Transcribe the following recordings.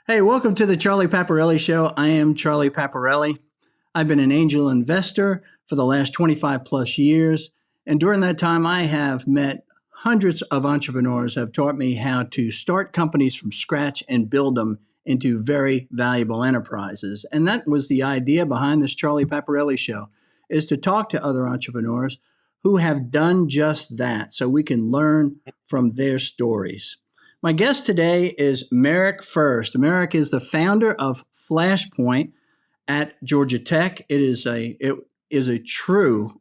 Hey, welcome to the Charlie Paparelli Show. I am Charlie Paparelli. I've been an angel investor for the last 25 plus years. And during that time, I have met hundreds of entrepreneurs who have taught me how to start companies from scratch and build them into very valuable enterprises. And that was the idea behind this Charlie Paparelli Show, is to talk to other entrepreneurs who have done just that so we can learn from their stories. My guest today is Merrick Furst. Merrick is the founder of Flashpoint at Georgia Tech. Was a true,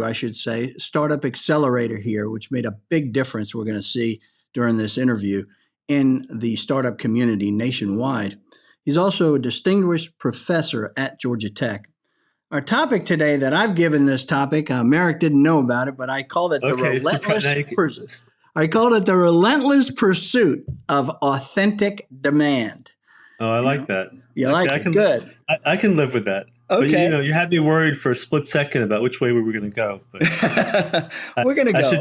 I should say, startup accelerator here, which made a big difference, we're going to see during this interview, in the startup community nationwide. He's also a distinguished professor at Georgia Tech. Our topic today that I've given this topic, Merrick didn't know about it, but I called it the relentless pursuit of authentic demand. Oh, I like that. You like it? Good. I can live with that. Okay. But, you had me worried for a split second about which way we were going to go. But we're going to go.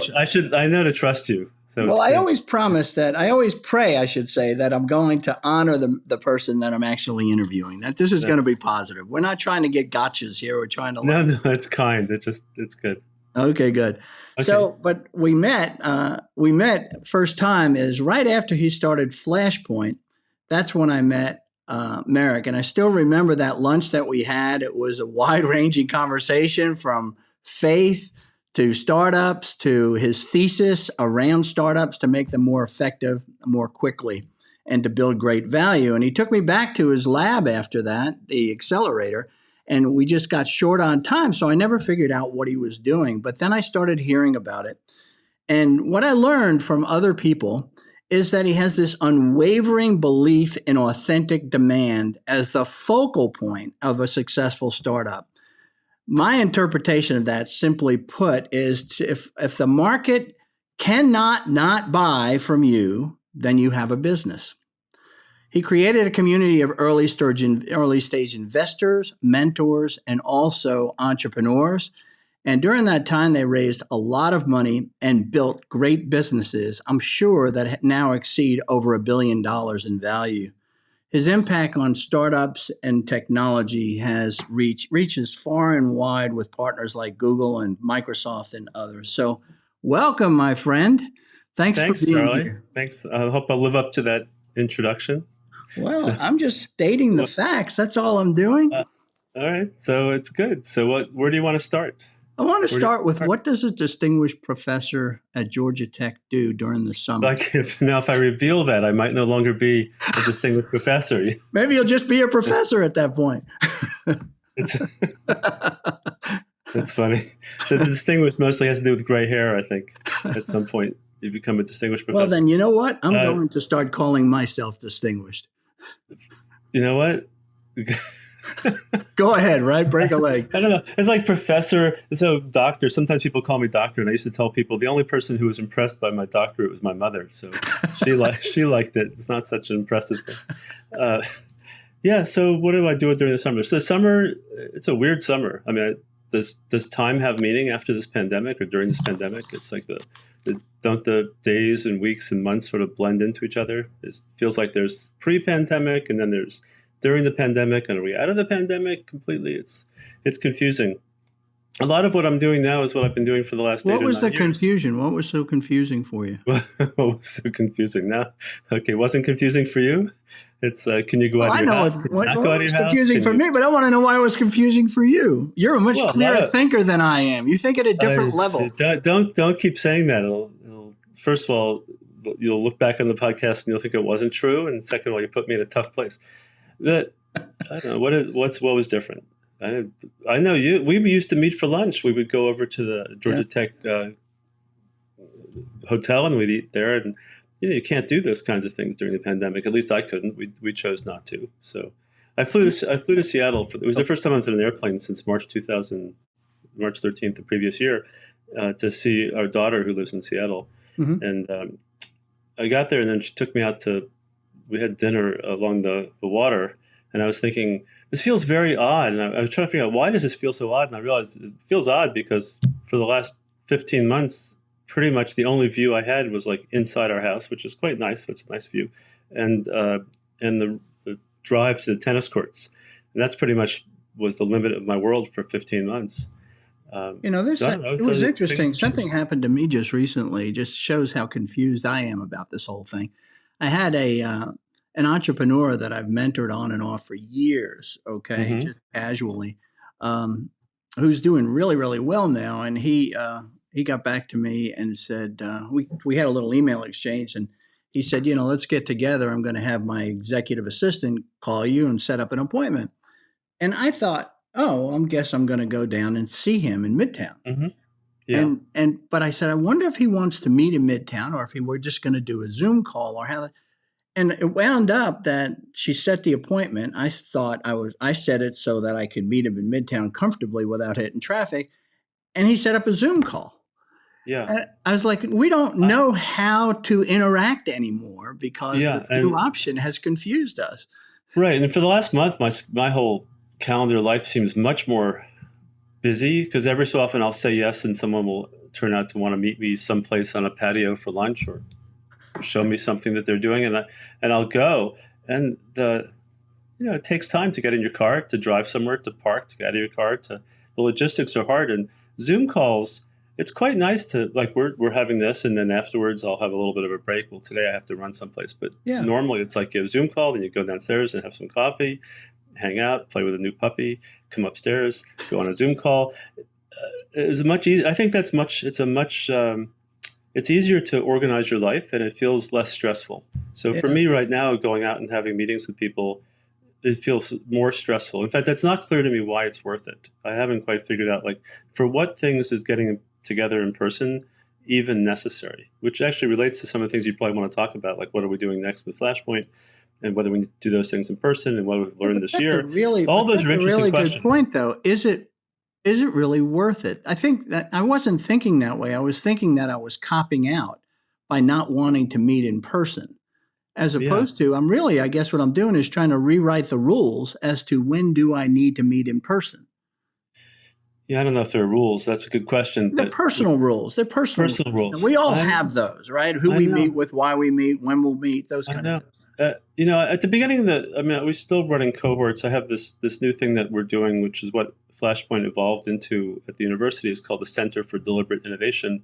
I know to trust you. So well, I always pray, I should say, that I'm going to honor the person that I'm actually interviewing, that this is going to be positive. We're not trying to get gotchas here. We're trying to No, it's kind. It's good. Okay, good. Okay. So, but we met first time is right after he started Flashpoint. That's when I met Merrick. And I still remember that lunch that we had. It was a wide-ranging conversation from faith to startups to his thesis around startups to make them more effective more quickly and to build great value. And he took me back to his lab after that, the accelerator, and we just got short on time, so I never figured out what he was doing. But then I started hearing about it. And what I learned from other people is that he has this unwavering belief in authentic demand as the focal point of a successful startup. My interpretation of that, simply put, is if the market cannot not buy from you, then you have a business. He created a community of early stage investors, mentors, and also entrepreneurs. And during that time, they raised a lot of money and built great businesses, I'm sure, that now exceed over $1 billion in value. His impact on startups and technology has reaches far and wide with partners like Google and Microsoft and others. So welcome, my friend. Thanks for being Charlie. here. Thanks. I hope I'll live up to that introduction. Well, I'm just stating the facts. That's all I'm doing. All right. So it's good. So where do you want to start? I want to start with, what does a distinguished professor at Georgia Tech do during the summer? If I reveal that, I might no longer be a distinguished professor. Maybe you'll just be a professor at that point. That's funny. So the distinguished mostly has to do with gray hair, I think. At some point, you become a distinguished professor. Well, then, you know what? I'm going to start calling myself distinguished. You know what? Go ahead, right? Break a leg. I don't know. It's like professor. So doctor. Sometimes people call me doctor, and I used to tell people the only person who was impressed by my doctorate was my mother. So she liked it. It's not such an impressive thing. Yeah. So what do I do during the summer? So the summer, it's a weird summer. I mean, does time have meaning after this pandemic or during this pandemic? It's like don't the days and weeks and months sort of blend into each other? It feels like there's pre-pandemic and then there's during the pandemic, and are we out of the pandemic completely? It's confusing. A lot of what I'm doing now is what I've been doing for the last 8 or 9 years. What was the confusion? What was so confusing for you? What was so confusing? Now, okay, wasn't confusing for you? It's can you go out of your house? What was confusing for me, but I want to know why it was confusing for you. You're a much clearer thinker than I am. You think at a different level. Don't keep saying that. It'll, first of all, you'll look back on the podcast and you'll think it wasn't true, and second of all, you put me in a tough place. I don't know what was different. I know you. We used to meet for lunch. We would go over to the Georgia Tech hotel and we'd eat there. And you can't do those kinds of things during the pandemic. At least I couldn't. We chose not to. So I flew to Seattle. It was the first time I was on an airplane since March 13th, the previous year, to see our daughter who lives in Seattle. Mm-hmm. And I got there, and then she took me out we had dinner along the water, and I was thinking, this feels very odd. And I was trying to figure out, why does this feel so odd? And I realized it feels odd because for the last 15 months, pretty much the only view I had was like inside our house, which is quite nice. So it's a nice view. And and the drive to the tennis courts. And that's pretty much was the limit of my world for 15 months. This So I don't know, it was it's interesting. things have Something changed. happened to me just recently. Just shows how confused I am about this whole thing. I had a an entrepreneur that I've mentored on and off for years. Okay, Hmm. just casually, um, who's doing really really well now. And he got back to me and said we had a little email exchange, and he said, let's get together. I'm going to have my executive assistant call you and set up an appointment. And I thought, oh, I guess I'm going to go down and see him in Midtown. Hmm. Yeah. But I said, I wonder if he wants to meet in Midtown, or if he were just going to do a Zoom call, or how. And it wound up that she set the appointment. I set it so that I could meet him in Midtown comfortably without hitting traffic. And he set up a Zoom call. Yeah. And I was like, we don't I, know how to interact anymore because the yeah. new And option has confused us. right. And for the last month, my whole calendar life seems much more busy because every so often I'll say yes and someone will turn out to want to meet me someplace on a patio for lunch or show me something that they're doing, and I'll go. And it takes time to get in your car, to drive somewhere, to park, to get out of your car. The logistics are hard, and Zoom calls. It's quite nice to like we're having this, and then afterwards I'll have a little bit of a break. Well, today I have to run someplace, but Yeah. normally it's like you have a Zoom call, then you go downstairs and have some coffee, hang out, play with a new puppy, come upstairs, go on a Zoom call. Is much easier. I think that's much. It's a much. It's easier to organize your life, and it feels less stressful. So for Yeah. me right now, going out and having meetings with people, it feels more stressful. In fact, that's not clear to me why it's worth it. I haven't quite figured out like for what things is getting together in person even necessary, which actually relates to some of the things you probably want to talk about, like what are we doing next with Flashpoint, and whether we need to do those things in person, and what we've Yeah, learned but this year. All but those that's are a interesting really good questions. point, though. Is it really worth it? I think that I wasn't thinking that way. I was thinking that I was copping out by not wanting to meet in person, as Yeah. opposed to I guess what I'm doing is trying to rewrite the rules as to when do I need to meet in person. Yeah, I don't know if there are rules. That's a good question, The but personal rules. They're personal rules. personal rules. We all have those, right? Who I we meet know. with, why we meet, when we'll meet, those I kind of know. things. At the beginning of we're still running cohorts. I have this new thing that we're doing, which is what Flashpoint evolved into at the university. Is called the Center for Deliberate Innovation,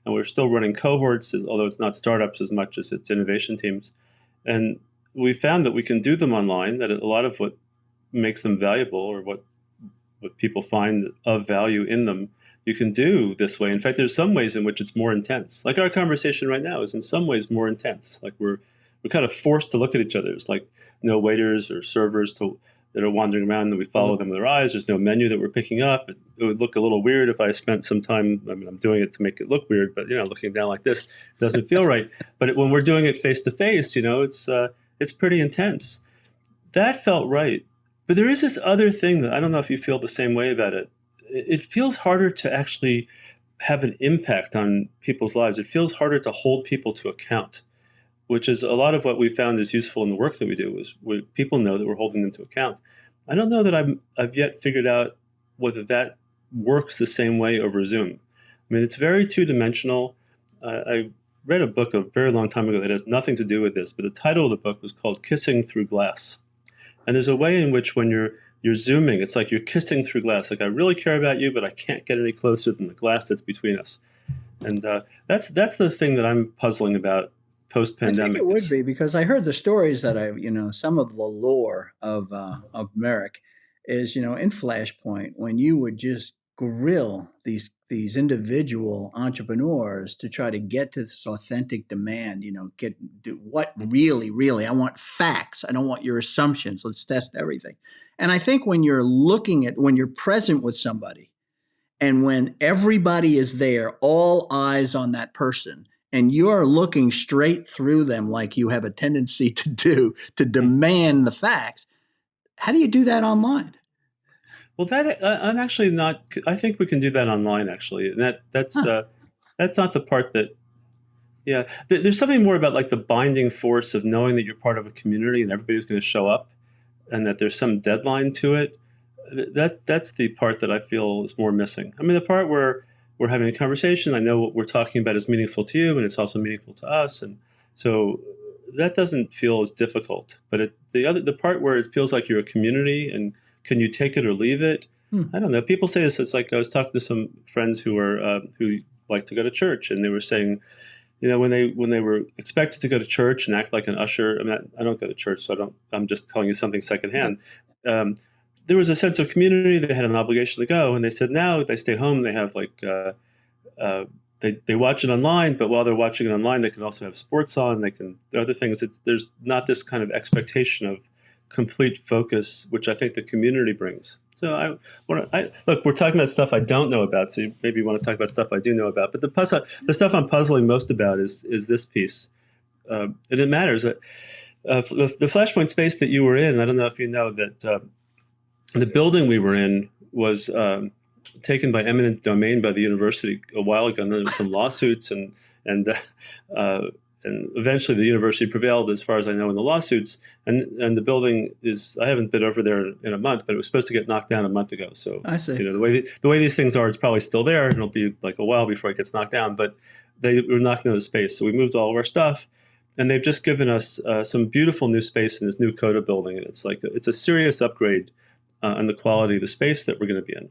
and we're still running cohorts, although it's not startups as much as it's innovation teams. And we found that we can do them online. That a lot of what makes them valuable, or what people find of value in them, you can do this way. In fact, there's some ways in which it's more intense. Like our conversation right now is in some ways more intense. Like we're kind of forced to look at each other. There's like no waiters or servers that are wandering around and we follow them with our eyes. There's no menu that we're picking up. It would look a little weird if I spent some time. I'm doing it to make it look weird, but looking down like this doesn't feel right. But when we're doing it face to face, it's pretty intense. That felt right. But there is this other thing that I don't know if you feel the same way about it. It feels harder to actually have an impact on people's lives. It feels harder to hold people to account, which is a lot of what we found is useful in the work that we do is people know that we're holding them to account. I don't know that I've yet figured out whether that works the same way over Zoom. I mean, it's very two-dimensional. I read a book a very long time ago that has nothing to do with this, but the title of the book was called Kissing Through Glass. And there's a way in which when you're Zooming, it's like you're kissing through glass. Like I really care about you, but I can't get any closer than the glass that's between us. And that's the thing that I'm puzzling about I think post-pandemic. it would be because I heard the stories that some of the lore of Merrick is, in Flashpoint when you would just grill these individual entrepreneurs to try to get to this authentic demand, do what really, really, I want facts. I don't want your assumptions. Let's test everything. And I think when you're present with somebody and when everybody is there, all eyes on that person, and you're looking straight through them like you have a tendency to do, to demand the facts, how do you do that online? Well, I'm actually not. I think we can do that online, actually, and Huh. that's not the part that. Yeah, there's something more about like the binding force of knowing that you're part of a community and everybody's going to show up, and that there's some deadline to it. That's the part that I feel is more missing. I mean, the part where we're having a conversation, I know what we're talking about is meaningful to you, and it's also meaningful to us, and so that doesn't feel as difficult. But the part where it feels like you're a community and can you take it or leave it? I don't know. People say this. It's like I was talking to some friends who like to go to church, and they were saying, when they were expected to go to church and act like an usher. I mean, I don't go to church, so I don't. I'm just telling you something secondhand. There was a sense of community. They had an obligation to go, and they said now they stay home. They have they watch it online, but while they're watching it online, they can also have sports on. They can other things. There's not this kind of expectation of complete focus, which I think the community brings. So look, we're talking about stuff I don't know about. So maybe you want to talk about stuff I do know about. But the stuff I'm puzzling most about is this piece, and it matters. The Flashpoint space that you were in, I don't know if you know that the building we were in was taken by eminent domain by the university a while ago. And then there was some lawsuits, and eventually the university prevailed, as far as I know, in the lawsuits. And the building is, I haven't been over there in a month, but it was supposed to get knocked down a month ago. So I see. The way these things are, it's probably still there, and it'll be like a while before it gets knocked down. But they were knocking out the space, so we moved all of our stuff. And they've just given us some beautiful new space in this new Coda building, and it's a serious upgrade on the quality of the space that we're going to be in.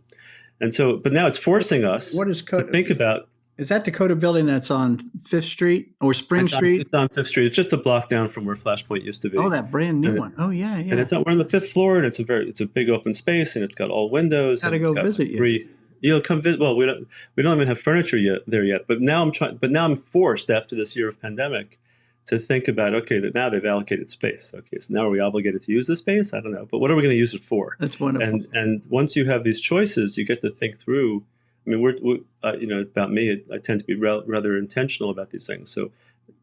And so, but now it's forcing us to think about. Is that the Coda building that's on Fifth Street or Spring Street? It's on Fifth Street. It's just a block down from where Flashpoint used to be. Oh, that brand new one. Oh, yeah. And we're on the 5th floor, and it's a big open space, and it's got all windows. Gotta go visit you. Come visit. Well, we don't even have furniture there yet. But now I'm forced, after this year of pandemic, to think about, okay, that now they've allocated space. Okay, so now are we obligated to use the space? I don't know. But what are we going to use it for? That's wonderful. And once you have these choices, you get to think through. I mean, about me, I tend to be rather intentional about these things. So,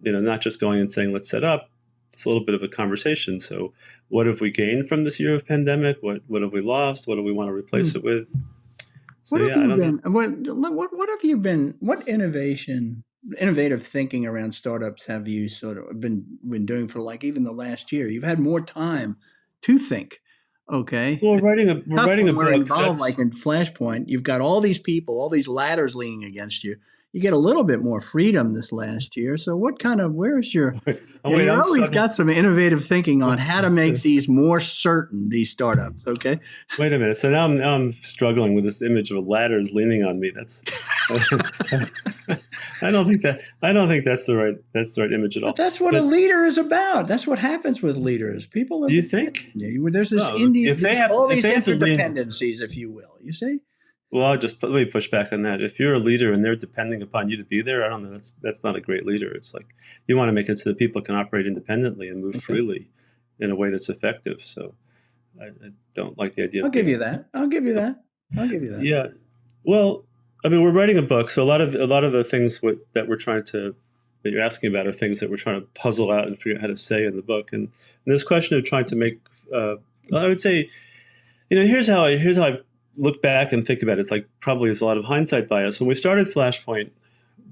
not just going and saying, let's set up. It's a little bit of a conversation. So what have we gained from this year of pandemic? What have we lost? What do we want to replace it with? So, what have you been, what innovative thinking around startups have you sort of been doing for like even the last year? You've had more time to think. Okay. Well, we're writing a book. Involved, like in Flashpoint, you've got all these people, all these ladders leaning against you. You get a little bit more freedom this last year. So where's your, you always got some innovative thinking on how to make these more certain, these startups. Okay. Wait a minute. So now I'm struggling with this image of ladders leaning on me. That's, I don't think that's the right image at all. But that's what a leader is about. That's what happens with leaders. People. Do you think? There's this all these interdependencies, if you will, you see? Well, let me push back on that. If you're a leader and they're depending upon you to be there, I don't know. That's not a great leader. It's like you want to make it so that people can operate independently and move freely in a way that's effective. So I don't like the idea. I'll give you that. Yeah. Well, I mean, we're writing a book, so a lot of the things that you're asking about are things that we're trying to puzzle out and figure out how to say in the book. And this question of trying to make, I would say, here's how I look back and think about it. It's like probably there's a lot of hindsight bias. When we started Flashpoint,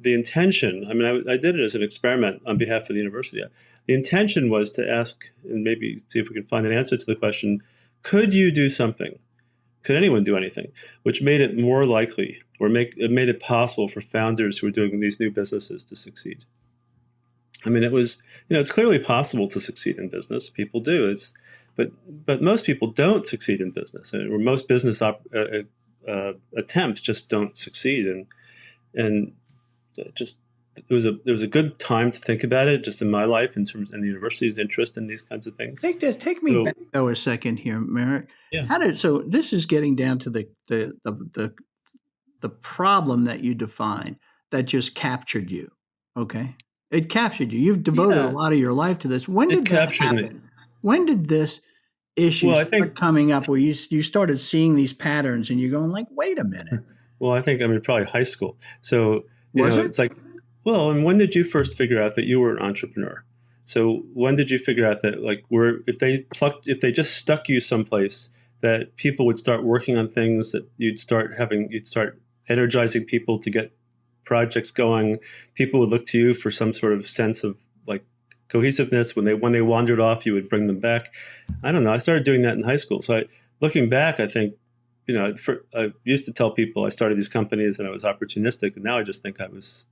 the intention, I mean, I did it as an experiment on behalf of the university. The intention was to ask and maybe see if we can find an answer to the question, could you do something? Could anyone do anything? Which made it more likely or made it possible for founders who are doing these new businesses to succeed. I mean, it was, it's clearly possible to succeed in business. People do. But most people don't succeed in business, or most business attempts just don't succeed. And just there was a good time to think about it, just in my life, and the university's interest in these kinds of things. Take me back though a second here, Merrick. Yeah. So this is getting down to the problem that you define that just captured you. Okay, it captured you. You've devoted a lot of your life to this. When did that happen? When did this issue start coming up where you started seeing these patterns and you're going like, wait a minute? Well, probably high school. So, it's like, well, and when did you first figure out that you were an entrepreneur? So when did you figure out that if they just stuck you someplace, that people would start working on things, that you'd start energizing people to get projects going. People would look to you for some sort of sense of like cohesiveness. When they wandered off, you would bring them back. I don't know. I started doing that in high school. So looking back, I think, I used to tell people I started these companies and I was opportunistic, and now I just think I was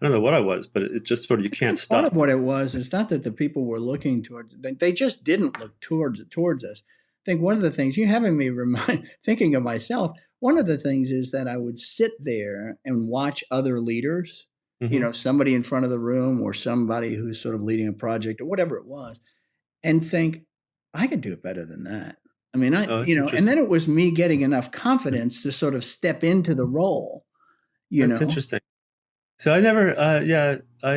I don't know what I was, but it just sort of, you can't Part stop. of what it was is not that the people were looking towards, they just didn't look towards us. I think one of the things, you having me thinking of myself, one of the things is that I would sit there and watch other leaders, Mm-hmm. somebody in front of the room or somebody who's sort of leading a project or whatever it was, and think, I could do it better than that. I mean, Oh, that's and then interesting. it was me getting enough confidence to sort of step into the role, That's interesting. So I never,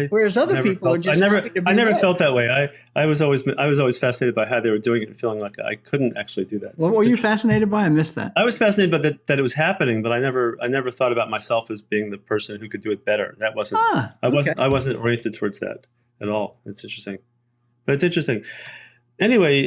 whereas other people are just happy to I be never led. felt that way. I was always fascinated by how they were doing it and feeling like I couldn't actually do that. So What were it's you interesting. fascinated by? I missed that. I was fascinated by that it was happening, but I never thought about myself as being the person who could do it better. That wasn't, Ah, okay. I wasn't oriented towards that at all. It's interesting, but it's interesting. Anyway,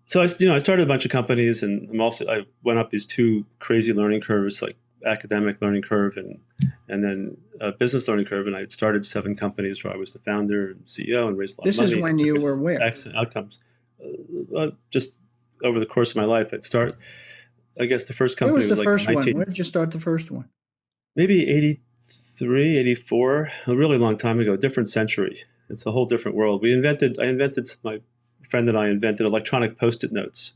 so I started a bunch of companies, and I went up these two crazy learning curves, like academic learning curve and then a business learning curve. And I had started 7 companies where I was the founder and CEO and raised a lot of This is money. when you were where? Excellent outcomes. Just over the course of my life, I guess the first Where company was the was like first one? 19, Where did you start the first one? maybe 83, 84, a really long time ago, different century. It's a whole different world. My friend and I invented electronic Post-it notes,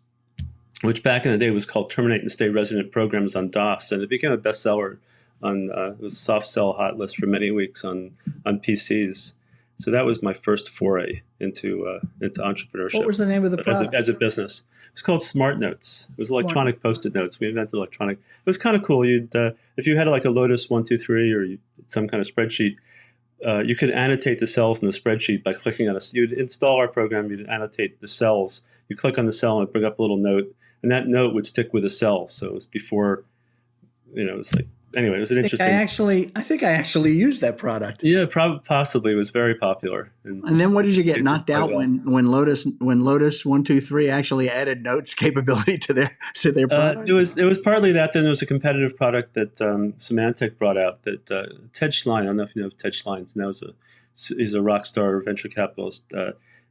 which back in the day was called Terminate and Stay Resident Programs on DOS. And it became a bestseller it was a soft sell hot list for many weeks on PCs. So that was my first foray into entrepreneurship. What was the name of the product? As a business. It's called Smart Notes. It was electronic Post-it notes. We invented electronic. It was kind of cool. If you had like a Lotus 123 or some kind of spreadsheet, you could annotate the cells in the spreadsheet by clicking on you'd install our program, you'd annotate the cells. You click on the cell and it'd bring up a little note, and that note would stick with the cell. So it was before, it was like, anyway, it was an interesting. I think I actually used that product. Yeah, possibly. It was very popular. And then what did you get knocked out well. when Lotus 123 actually added notes capability to their product? It was partly that. Then there was a competitive product that Symantec brought out that Ted Schlein. I don't know if you know Ted Schlein. Now he's a rock star venture capitalist.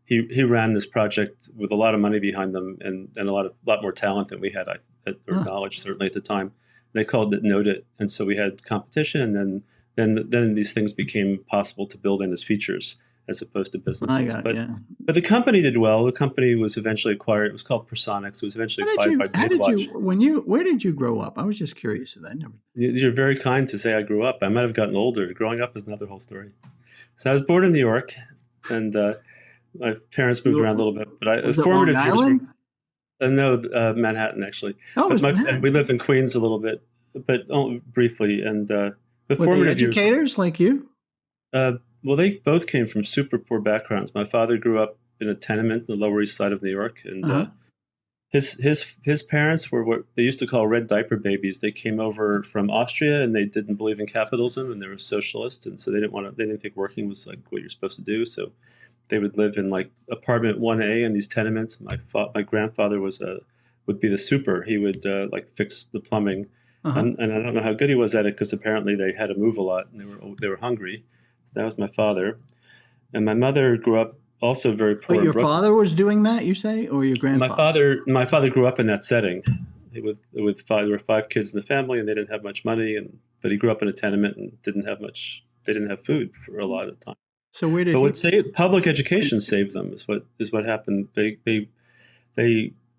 He ran this project with a lot of money behind them and a lot more talent than we had, or knowledge certainly at the time. They called it Note It, and so we had competition, and then these things became possible to build in as features as opposed to businesses. But the company did well. The company was eventually acquired. It was called Personix. It was eventually acquired by Datawatch. Where did you grow up? I was just curious. You're very kind to say I grew up. I might have gotten older. Growing up is another whole story. So I was born in New York, and my parents moved around a little bit. But was it Long Island? No, Manhattan actually. Oh, we lived in Queens a little bit, but only briefly. And were they educators like you? Well, they both came from super poor backgrounds. My father grew up in a tenement in the Lower East Side of New York, and his parents were what they used to call red diaper babies. They came over from Austria, and they didn't believe in capitalism, and they were socialists, and so they didn't think working was like what you're supposed to do. So they would live in like apartment 1A in these tenements. My grandfather would be the super. He would like fix the plumbing, and I don't know how good he was at it because apparently they had to move a lot and they were hungry. So that was my father, and my mother grew up also very poor. But your father was doing that, you say, or your grandfather? My father grew up in that setting. There were 5 kids in the family, and they didn't have much money, but he grew up in a tenement and didn't have much. They didn't have food for a lot of time. So where did public education saved them is what happened. They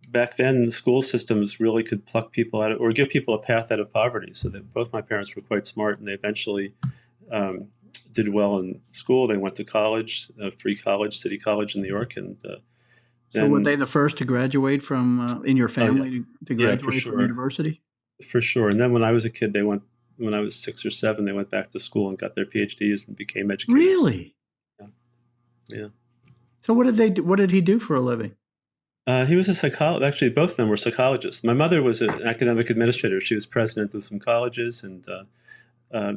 back then the school systems really could pluck people out or give people a path out of poverty. So that both my parents were quite smart, and they eventually did well in school. They went to college, free college, City College in New York, and so were they the first to graduate from in your family to graduate from university? For sure. And then when I was a kid, when I was 6 or 7, they went back to school and got their PhDs and became educators. Really? Yeah. So what did he do for a living? He was a psychologist. Actually, both of them were psychologists. My mother was an academic administrator. She was president of some colleges, and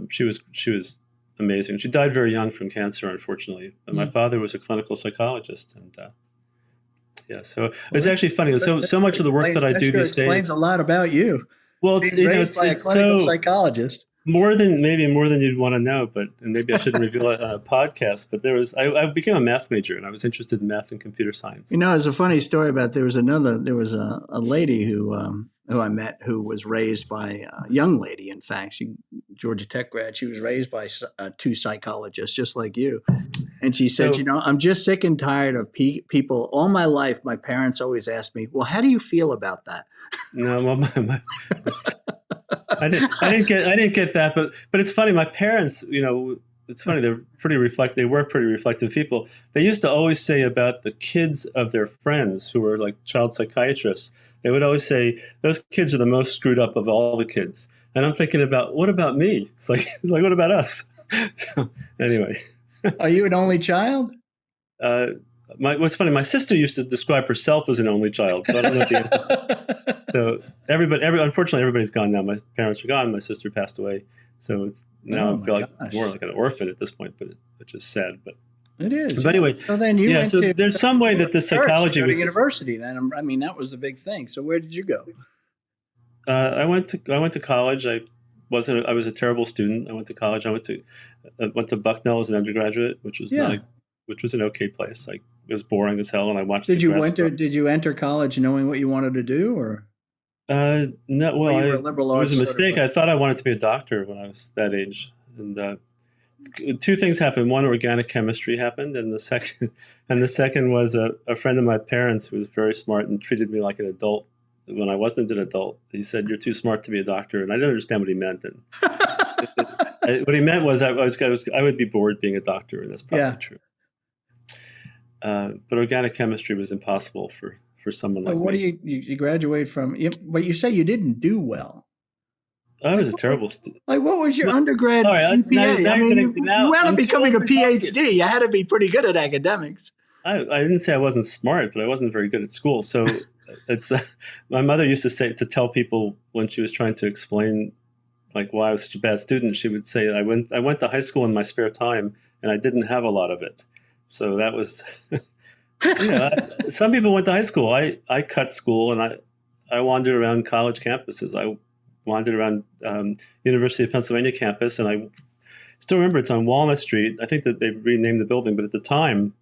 she was amazing. She died very young from cancer, unfortunately. But my father was a clinical psychologist, and so it's actually funny. So much of the work that I do these days explains a lot about you. Well, it's a clinical psychologist. maybe more than you'd want to know, and maybe I shouldn't reveal it on a podcast, but I became a math major and I was interested in math and computer science. It's a funny story about there was a lady who I met who was raised by a young lady. In fact, she Georgia Tech grad. She was raised by two psychologists, just like you. And she said, I'm just sick and tired of people. All my life, my parents always asked me, well, how do you feel about that? No, well, I didn't get that, but it's funny. My parents, it's funny. They were pretty reflective people. They used to always say about the kids of their friends who were like child psychiatrists. They would always say those kids are the most screwed up of all the kids. And I'm thinking about, what about me? It's like what about us? So, anyway. Are you an only child? What's funny, my sister used to describe herself as an only child, so I don't know if the answer. So unfortunately, everybody's gone now. My parents are gone. My sister passed away, so it's now I feel like more like an orphan at this point, which is sad. But it is. But anyway, so then you went so there's some way that the psychology was university. Then that was the big thing. So where did you go? I went to college. I was a terrible student. I went to college. I went to Bucknell as an undergraduate, which was an okay place. Like, it was boring as hell, and I watched. Did you enter college knowing what you wanted to do, or? No. Well, it was a mistake. I thought I wanted to be a doctor when I was that age, and two things happened. One, organic chemistry happened, and the second was a friend of my parents who was very smart and treated me like an adult. When I wasn't an adult, he said, "You're too smart to be a doctor," and I didn't understand what he meant. And what he meant was I would be bored being a doctor, and that's probably true. But organic chemistry was impossible for someone like me. What do you graduate from? But you say you didn't do well. I was a terrible student. Like, what was your undergrad GPA? You wound up becoming a PhD. You had to be pretty good at academics. I didn't say I wasn't smart, but I wasn't very good at school. So it's my mother used to tell people when she was trying to explain like why I was such a bad student, she would say, I went to high school in my spare time and I didn't have a lot of it. So that was, some people went to high school. I cut school and I wandered around college campuses. I wandered around University of Pennsylvania campus, and I still remember it's on Walnut Street. I think that they've renamed the building, but at the time,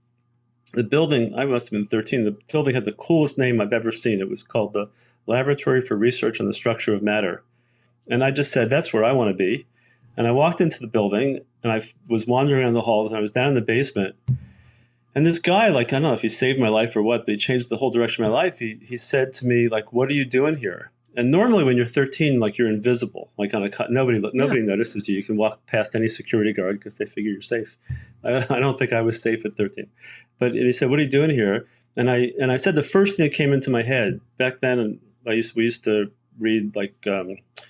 the building, I must have been 13, the building had the coolest name I've ever seen. It was called the Laboratory for Research on the Structure of Matter. And I just said, that's where I want to be. And I walked into the building, and I was wandering around the halls, and I was down in the basement. And this guy, like, I don't know if he saved my life or what, but he changed the whole direction of my life. He said to me, like, what are you doing here? And normally when you're 13, like, you're invisible. Like, nobody notices you. You can walk past any security guard because they figure you're safe. I don't think I was safe at 13. But he said, what are you doing here? And I said the first thing that came into my head back then. We used to read like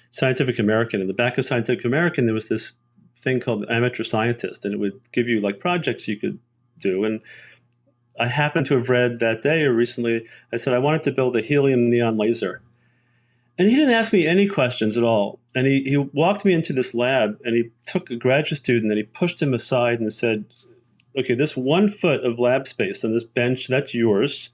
Scientific American. In the back of Scientific American, there was this thing called Amateur Scientist, and it would give you like projects you could do. And I happened to have read that day or recently. I said I wanted to build a helium neon laser. And he didn't ask me any questions at all. And he walked me into this lab, and he took a graduate student and he pushed him aside and said, okay, this 1 foot of lab space on this bench, that's yours.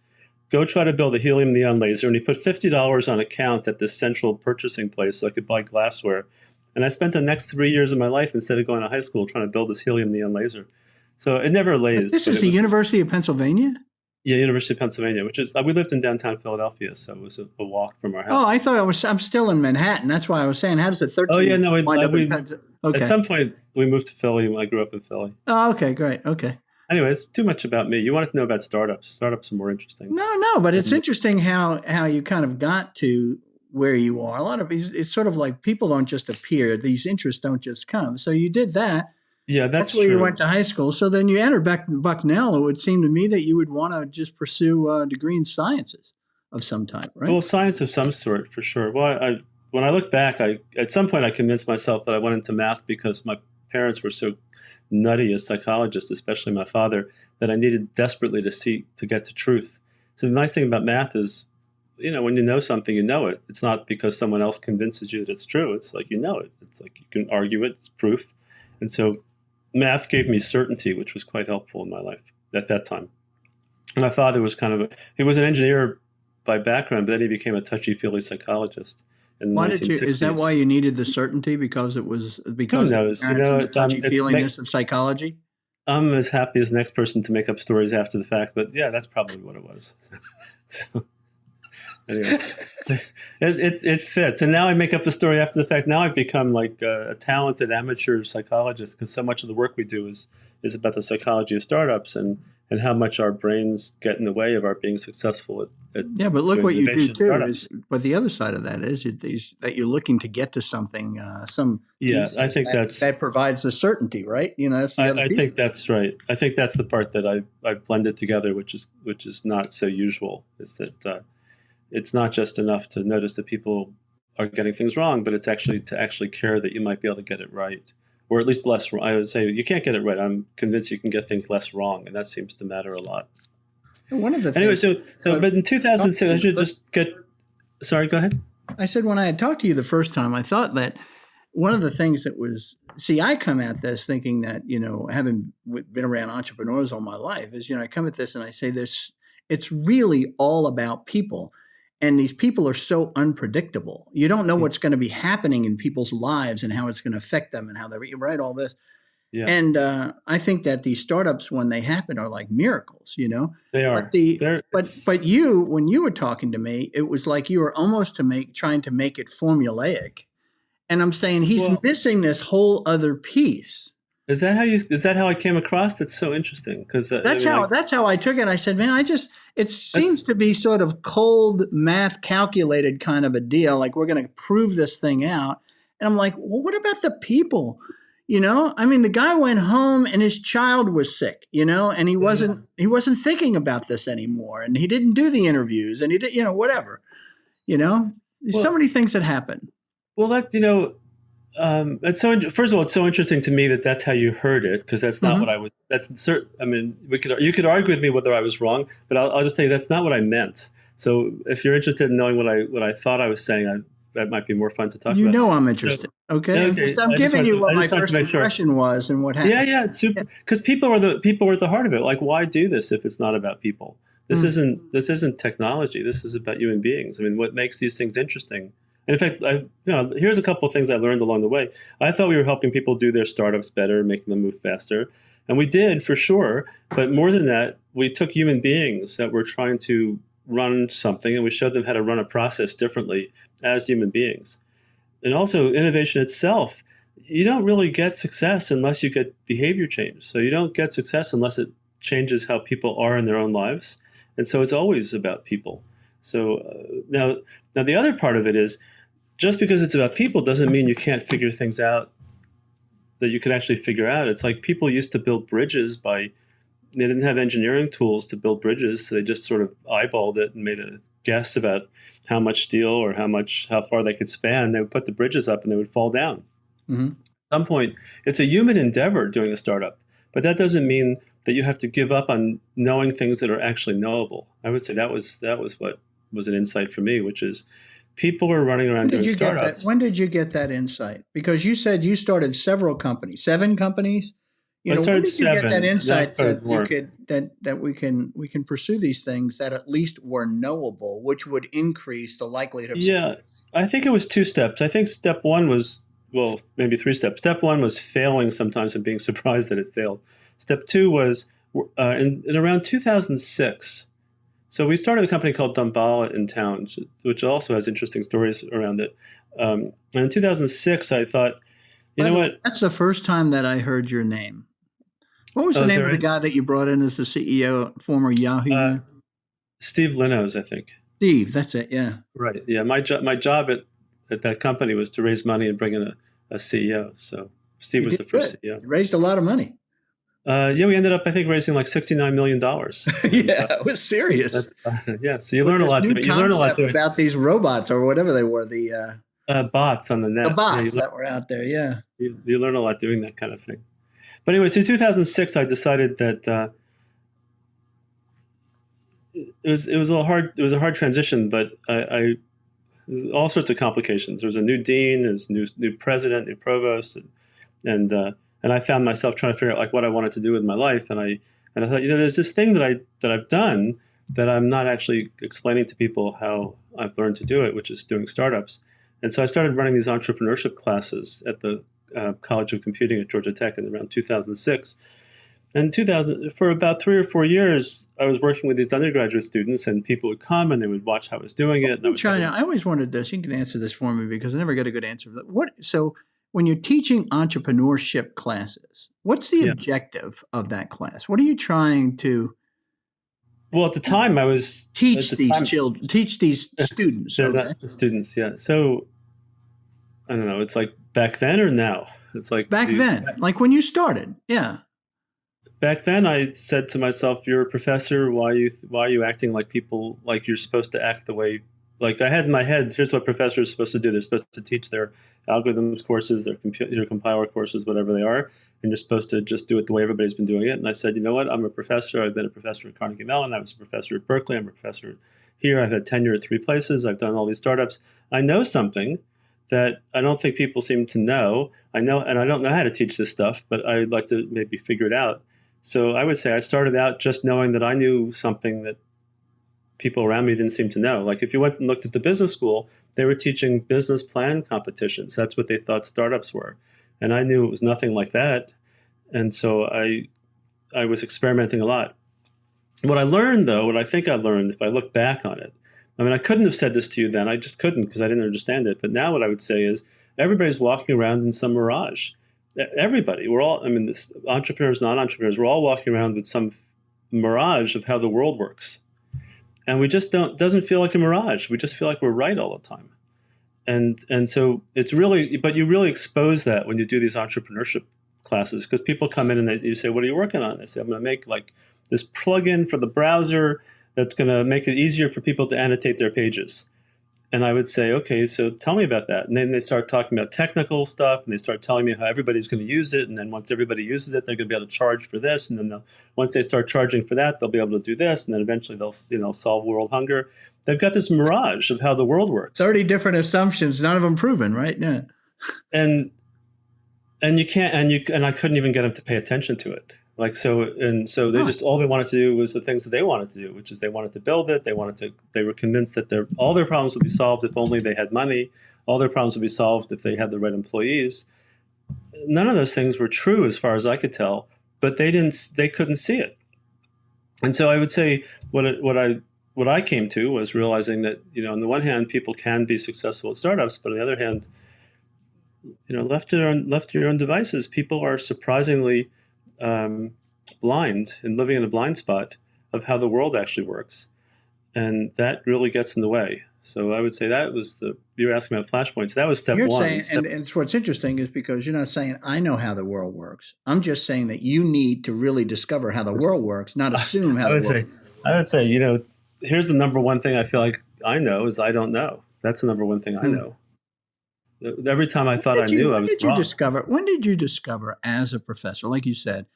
Go try to build a helium neon laser. And he put $50 on account at this central purchasing place so I could buy glassware. And I spent the next 3 years of my life, instead of going to high school, trying to build this helium neon laser. So it never lays. This is the University of Pennsylvania? Yeah, University of Pennsylvania, which is, we lived in downtown Philadelphia, so it was a walk from our house. Oh, I thought I'm still in Manhattan. That's why I was saying, how does it 13? Oh, yeah, no, Okay. At some point we moved to Philly. I grew up in Philly. Oh, okay, great. Okay. Anyway, it's too much about me. You wanted to know about startups. Startups are more interesting. No, but it's interesting how you kind of got to where you are. A lot of it's sort of like people don't just appear. These interests don't just come. So you did that. Yeah, that's where true. You went to high school. So then you entered Bucknell. It would seem to me that you would want to just pursue a degree in sciences of some type, right? Well, science of some sort, for sure. Well, when I look back, at some point I convinced myself that I went into math because my parents were so nutty as psychologists, especially my father, that I needed desperately to get to truth. So the nice thing about math is, when you know something, you know it. It's not because someone else convinces you that it's true. It's like you know it. It's like you can argue it. It's proof. And so math gave me certainty, which was quite helpful in my life at that time. And my father was he was an engineer by background, but then he became a touchy-feely psychologist. in the Why did you? 1960s. Is that why you needed the certainty? Because it was Who because of the knows? merits and the touchy feelingness of psychology. I'm as happy as the next person to make up stories after the fact, but yeah, that's probably what it was. So anyway, it fits. And now I make up a story after the fact. Now I've become like a talented amateur psychologist because so much of the work we do is about the psychology of startups and how much our brains get in the way of our being successful at Yeah, but look what you do innovation too. startups. But the other side of that is that you're looking to get to something, some Yeah, I thesis think that provides the certainty, right? That's the other I piece. think that's right. I think that's the part that I blended together, which is not so usual. Is that it's not just enough to notice that people are getting things wrong, but it's actually to actually care that you might be able to get it right, or at least less. I would say you can't get it right. I'm convinced you can get things less wrong, and that seems to matter a lot. One of the Anyway, things, but in 2006, I should just get. Sorry, go ahead. I said when I had talked to you the first time, I thought that one of the things that was, I come at this thinking that, having been around entrepreneurs all my life is, I come at this and I say this, it's really all about people. And these people are so unpredictable. You don't know what's going to be happening in people's lives and how it's going to affect them and how you write all this. Yeah. And I think that these startups, when they happen, are like miracles, They are. But you, when you were talking to me, it was like you were almost trying to make it formulaic. And I'm saying he's missing this whole other piece. Is that how I came across? That's so interesting because that's how I took it. I said, man, it seems to be sort of cold math calculated kind of a deal. Like we're going to prove this thing out. And I'm like, well, what about the people? The guy went home and his child was sick, and he wasn't thinking about this anymore. And he didn't do the interviews and he did, whatever, there's so many things that happen. Well, it's so. First of all, it's so interesting to me that's how you heard it, because that's not what I was. That's certain. I mean, you could argue with me whether I was wrong, but I'll just tell you that's not what I meant. So, if you're interested in knowing what I thought I was saying, that might be more fun to talk about. I'm interested. Okay. I'm giving you what my first impression was and what happened. Yeah, super. Because people are at the heart of it. Like, why do this if it's not about people? This isn't technology. This is about human beings. I mean, what makes these things interesting? And in fact, here's a couple of things I learned along the way. I thought we were helping people do their startups better, making them move faster. And we did, for sure. But more than that, we took human beings that were trying to run something, and we showed them how to run a process differently as human beings. And also, innovation itself, you don't really get success unless you get behavior change. So you don't get success unless it changes how people are in their own lives. And so it's always about people. So now the other part of it is, just because it's about people doesn't mean you can't figure things out that you could actually figure out. It's like people used to build bridges they didn't have engineering tools to build bridges, so they just sort of eyeballed it and made a guess about how much steel or how far they could span. They would put the bridges up and they would fall down. Mm-hmm. At some point, it's a human endeavor doing a startup, but that doesn't mean that you have to give up on knowing things that are actually knowable. I would say that was what was an insight for me, which is people are running around doing startups. When did you get that insight? Because you said you started several companies, 7 companies. I started when did you 7. Get that insight that we can pursue these things that at least were knowable, which would increase the likelihood of success? I think it was 2 steps. I think step 1 was, maybe 3 steps. Step 1 was failing sometimes and being surprised that it failed. Step 2 was in around 2006. So we started a company called Dambala in town, which also has interesting stories around it. And in 2006, I thought, That's the first time that I heard your name. What was the name of the guy that you brought in as the CEO, former Yahoo? Steve Linnos, I think. Steve, that's it, yeah. Right, yeah. My job at that company was to raise money and bring in a CEO. So Steve was the first CEO. You raised a lot of money. We ended up, I think, raising like $69 million. Yeah, it was serious. So you learn a lot. You learn a lot about these robots or whatever they were. The bots on the net. The bots that were out there, yeah. You learn a lot doing that kind of thing. But anyway, in 2006, I decided that it was a hard transition, but all sorts of complications. There was a new dean, there's new president, new provost, and I found myself trying to figure out like what I wanted to do with my life. And I thought, there's this thing that I've done that I'm not actually explaining to people how I've learned to do it, which is doing startups. And so I started running these entrepreneurship classes at the College of Computing at Georgia Tech in around 2006. And 2000, for about 3 or 4 years, I was working with these undergraduate students, and people would come and they would watch how I was doing it. I always wondered this. You can answer this for me because I never get a good answer. So when you're teaching entrepreneurship classes, what's the objective of that class? What are you trying to? Well, at the time, I was teach these students. They're not the students, yeah. So I don't know. It's like back then or now. It's like back then, like when you started, yeah. Back then, I said to myself, "You're a professor. Why are you acting like people like you're supposed to act the way?" Like I had in my head, here's what professors are supposed to do. They're supposed to teach their algorithms courses, their computer compiler courses, whatever they are, and you're supposed to just do it the way everybody's been doing it. And I said, you know what? I'm a professor. I've been a professor at Carnegie Mellon. I was a professor at Berkeley. I'm a professor here. I've had tenure at 3 places. I've done all these startups. I know something that I don't think people seem to know. I know, and I don't know how to teach this stuff, but I'd like to maybe figure it out. So I would say I started out just knowing that I knew something that people around me didn't seem to know. Like if you went and looked at the business school, they were teaching business plan competitions. That's what they thought startups were. And I knew it was nothing like that. And so I was experimenting a lot. What I learned, though, what I think I learned, if I look back on it, I mean, I couldn't have said this to you then. I just couldn't because I didn't understand it. But now what I would say is everybody's walking around in some mirage. Everybody, we're all, I mean, this, entrepreneurs, non-entrepreneurs, we're all walking around with some mirage of how the world works. And we just doesn't feel like a mirage. We just feel like we're right all the time. And so it's really, but you really expose that when you do these entrepreneurship classes, because people come in and you say, what are you working on? They say, I'm going to make like this plugin for the browser that's going to make it easier for people to annotate their pages. And I would say, okay, so tell me about that. And then they start talking about technical stuff, and they start telling me how everybody's going to use it. And then once everybody uses it, they're going to be able to charge for this. And then once they start charging for that, they'll be able to do this. And then eventually they'll solve world hunger. They've got this mirage of how the world works. 30 different assumptions, none of them proven, right? Yeah. And you can't, and I couldn't even get them to pay attention to it. Like so they just all they wanted to do was the things that they wanted to do, which is they wanted to build it. They were convinced that all their problems would be solved if only they had money. All their problems would be solved if they had the right employees. None of those things were true as far as I could tell, but they couldn't see it. And so I would say what I came to was realizing that, on the one hand, people can be successful at startups, but on the other hand, left to your own devices, people are surprisingly blind and living in a blind spot of how the world actually works. And that really gets in the way. So I would say that was you're asking about flashpoints. That was step one. And what's interesting is because you're not saying, I know how the world works. I'm just saying that you need to really discover how the world works, not assume how the world works. I would say, here's the number one thing I feel like I know is I don't know. That's the number one thing I know. Every time I thought I knew, I was wrong. When did you discover as a professor, like you said,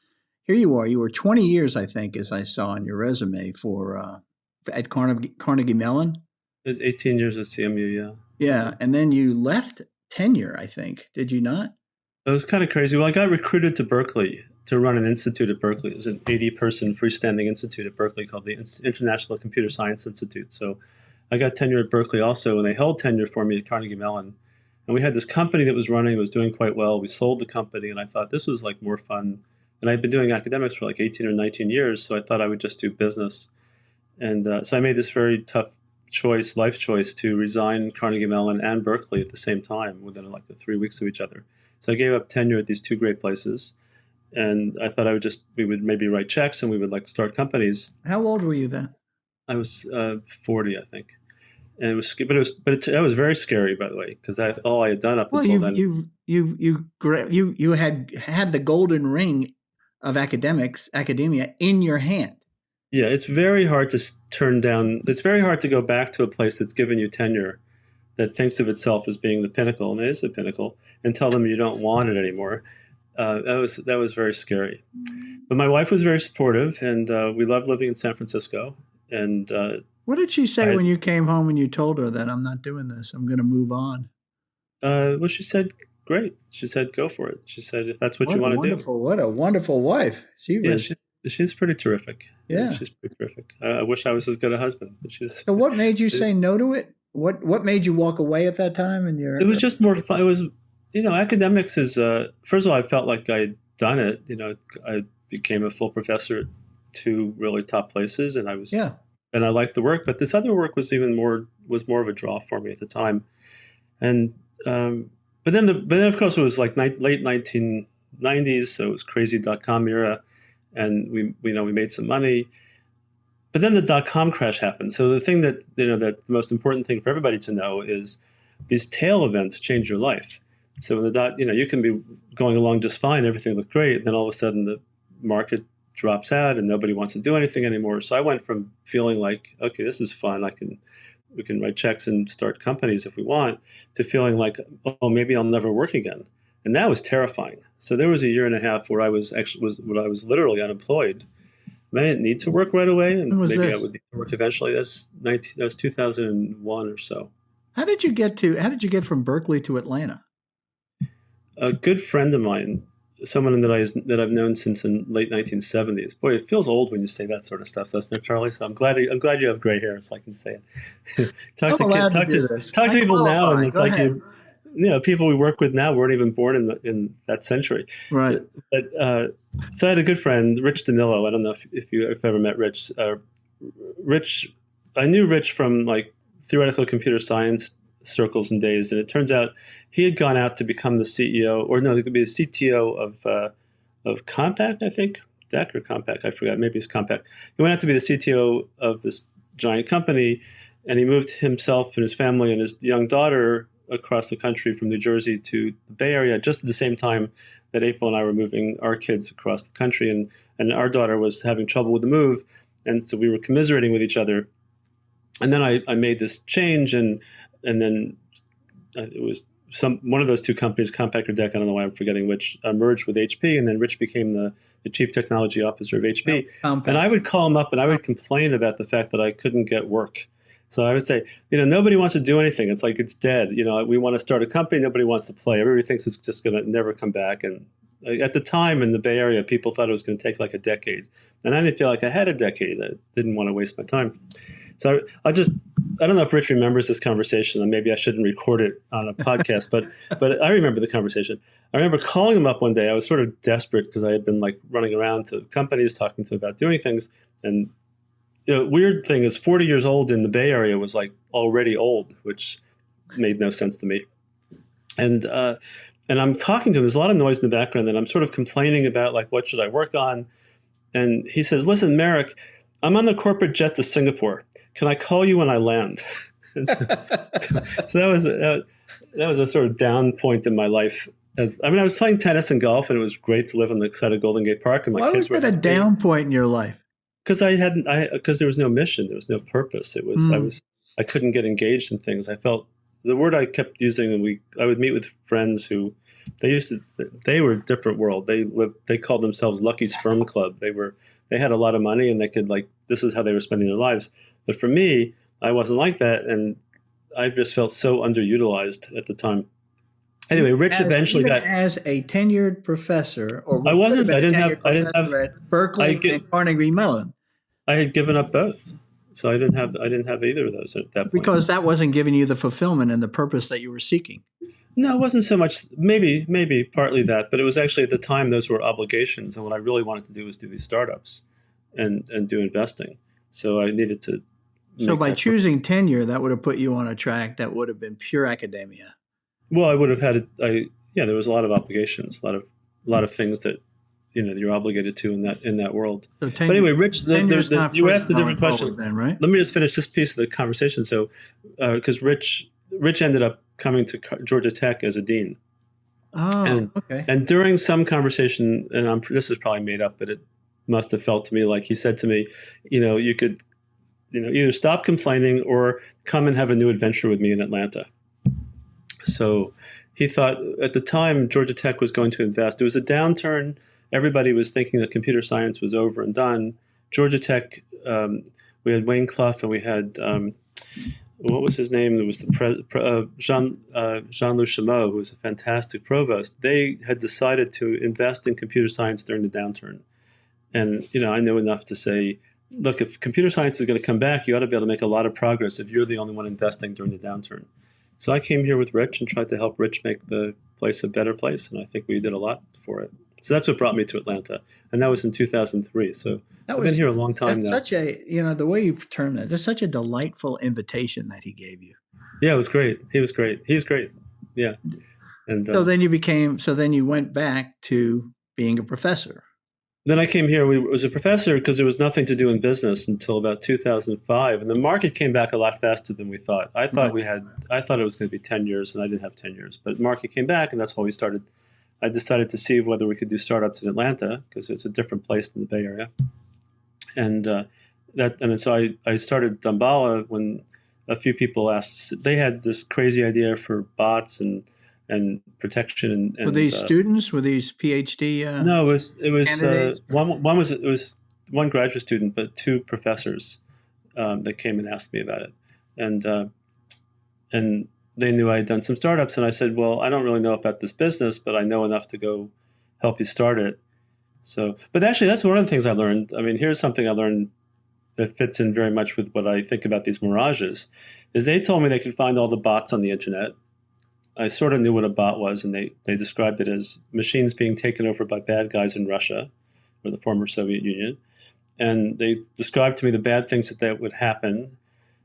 here you are, you were 20 years, I think, as I saw on your resume at Carnegie Mellon? It was 18 years at CMU, yeah. Yeah, and then you left tenure, I think. Did you not? It was kind of crazy. Well, I got recruited to Berkeley to run an institute at Berkeley. It was an 80-person freestanding institute at Berkeley called the International Computer Science Institute. So I got tenure at Berkeley also, and they held tenure for me at Carnegie Mellon. And we had this company that was running, it was doing quite well. We sold the company, and I thought this was like more fun. And I'd been doing academics for like 18 or 19 years, so I thought I would just do business. And so I made this very tough life choice, to resign Carnegie Mellon and Berkeley at the same time within like 3 weeks of each other. So I gave up tenure at these 2 great places. And I thought we would maybe write checks and we would like start companies. How old were you then? I was 40, I think. And it was, that was very scary, by the way, because all I had done up until then. You had the golden ring of academia in your hand. Yeah, it's very hard to turn down. It's very hard to go back to a place that's given you tenure, that thinks of itself as being the pinnacle, and it is the pinnacle, and tell them you don't want it anymore. That was very scary. But my wife was very supportive, and we loved living in San Francisco. And what did she say when you came home and you told her that I'm not doing this, I'm going to move on? Well, she said, great. She said, go for it. She said, if that's what you want to do. What a wonderful wife. She's pretty terrific. Yeah. She's pretty terrific. I wish I was as good a husband. So what made you say no to it? what made you walk away at that time? And It was just more fun. It was, academics is, first of all, I felt like I'd done it. I became a full professor at two really top places, and and I liked the work. But this other work was more of a draw for me at the time. And but then of course it was like late 1990s, so it was crazy .com era, and we made some money. But then the .com crash happened. So the thing that that the most important thing for everybody to know is these tail events change your life. So when you can be going along just fine, everything looked great, and then all of a sudden the market drops out and nobody wants to do anything anymore. So I went from feeling like, okay, this is fun, we can write checks and start companies if we want, to feeling like, oh, maybe I'll never work again. And that was terrifying. So there was a year and a half where I was literally unemployed. I didn't need to work right away, and maybe I would need to work eventually. That was 2001 or so. How did you get from Berkeley to Atlanta? A good friend of mine, someone that I've known since the late 1970s. Boy, it feels old when you say that sort of stuff, doesn't it, Charlie? So I'm glad you have gray hair, so I can say it. talk to people now, and it's like people we work with now weren't even born in that century, right? But so I had a good friend, Rich Danilo. I don't know if you've ever met Rich. Rich, I knew Rich from like theoretical computer science circles and days, and it turns out he had gone out to become the CEO, or no, it could be the CTO of Compaq, I think, DEC or Compaq, I forgot, maybe it's Compaq. He went out to be the CTO of this giant company, and he moved himself and his family and his young daughter across the country from New Jersey to the Bay Area just at the same time that April and I were moving our kids across the country, and our daughter was having trouble with the move, and so we were commiserating with each other. And then I made this change, and then it was one of those two companies, Compaq or DEC, I don't know why I'm forgetting which, merged with HP, and then Rich became the chief technology officer of HP. And I would call him up and I would complain about the fact that I couldn't get work. So I would say, nobody wants to do anything. It's like it's dead. We want to start a company. Nobody wants to play. Everybody thinks it's just going to never come back. And at the time in the Bay Area, people thought it was going to take like a decade. And I didn't feel like I had a decade. I didn't want to waste my time. So I don't know if Rich remembers this conversation, and maybe I shouldn't record it on a podcast, but I remember the conversation. I remember calling him up one day. I was sort of desperate because I had been like running around to companies talking to them about doing things. And weird thing is 40 years old in the Bay Area was like already old, which made no sense to me. And I'm talking to him. There's a lot of noise in the background, and I'm sort of complaining about like, what should I work on? And he says, listen, Merrick, I'm on the corporate jet to Singapore. Can I call you when I land? So that was a sort of down point in my life. I was playing tennis and golf, and it was great to live on the side of Golden Gate Park. And Why was it a down point in your life? Because because there was no mission, there was no purpose. It was I couldn't get engaged in things. I felt the word I kept using, and I would meet with friends who they were a different world. They called themselves Lucky Sperm Club. They had a lot of money, and they could this is how they were spending their lives. But for me, I wasn't like that, and I just felt so underutilized at the time. Anyway, Rich eventually got as a tenured professor, or I wasn't. I didn't have at Berkeley and Carnegie Mellon. I had given up both, so I didn't have either of those at that point because that wasn't giving you the fulfillment and the purpose that you were seeking. No, it wasn't so much. Maybe partly that, but it was actually at the time those were obligations, and what I really wanted to do was do these startups, and do investing. So I needed to. So by choosing tenure, that would have put you on a track that would have been pure academia. Well, I would have had there was a lot of obligations, a lot of things that you're obligated to in that world. So but anyway, Rich, you asked a different question. Then, right? Let me just finish this piece of the conversation. So, because Rich ended up coming to Georgia Tech as a dean. Oh, okay. And during some conversation, and this is probably made up, but it must have felt to me like he said to me, you could, either stop complaining or come and have a new adventure with me in Atlanta. So he thought at the time Georgia Tech was going to invest. It was a downturn. Everybody was thinking that computer science was over and done. Georgia Tech, we had Wayne Clough, and we had, what was his name? There was the Jean-Louis Chameau, who was a fantastic provost. They had decided to invest in computer science during the downturn. And, I know enough to say, look, if computer science is going to come back, you ought to be able to make a lot of progress if you're the only one investing during the downturn. So I came here with Rich and tried to help Rich make the place a better place, and I think we did a lot for it. So that's what brought me to Atlanta, and that was in 2003. So I've been here a long time that's now. Such a, the way you term that, that's such a delightful invitation that he gave you. Yeah, it was great. He was great. He's great. Yeah. And so then you went back to being a professor. Then I came here. I was a professor because there was nothing to do in business until about 2005, and the market came back a lot faster than we thought. I thought it was going to be 10 years, and I didn't have 10 years. But the market came back, and that's why we started. I decided to see whether we could do startups in Atlanta because it's a different place than the Bay Area. And so I started Dambala when a few people asked. They had this crazy idea for bots and protection and were these students? Were these PhD? No, it was one graduate student, but two professors that came and asked me about it, and they knew I had done some startups, and I said, well, I don't really know about this business, but I know enough to go help you start it. So, but actually, that's one of the things I learned. I mean, here's something I learned that fits in very much with what I think about these mirages, is they told me they could find all the bots on the internet. I sort of knew what a bot was, and they described it as machines being taken over by bad guys in Russia or the former Soviet Union. And they described to me the bad things that would happen.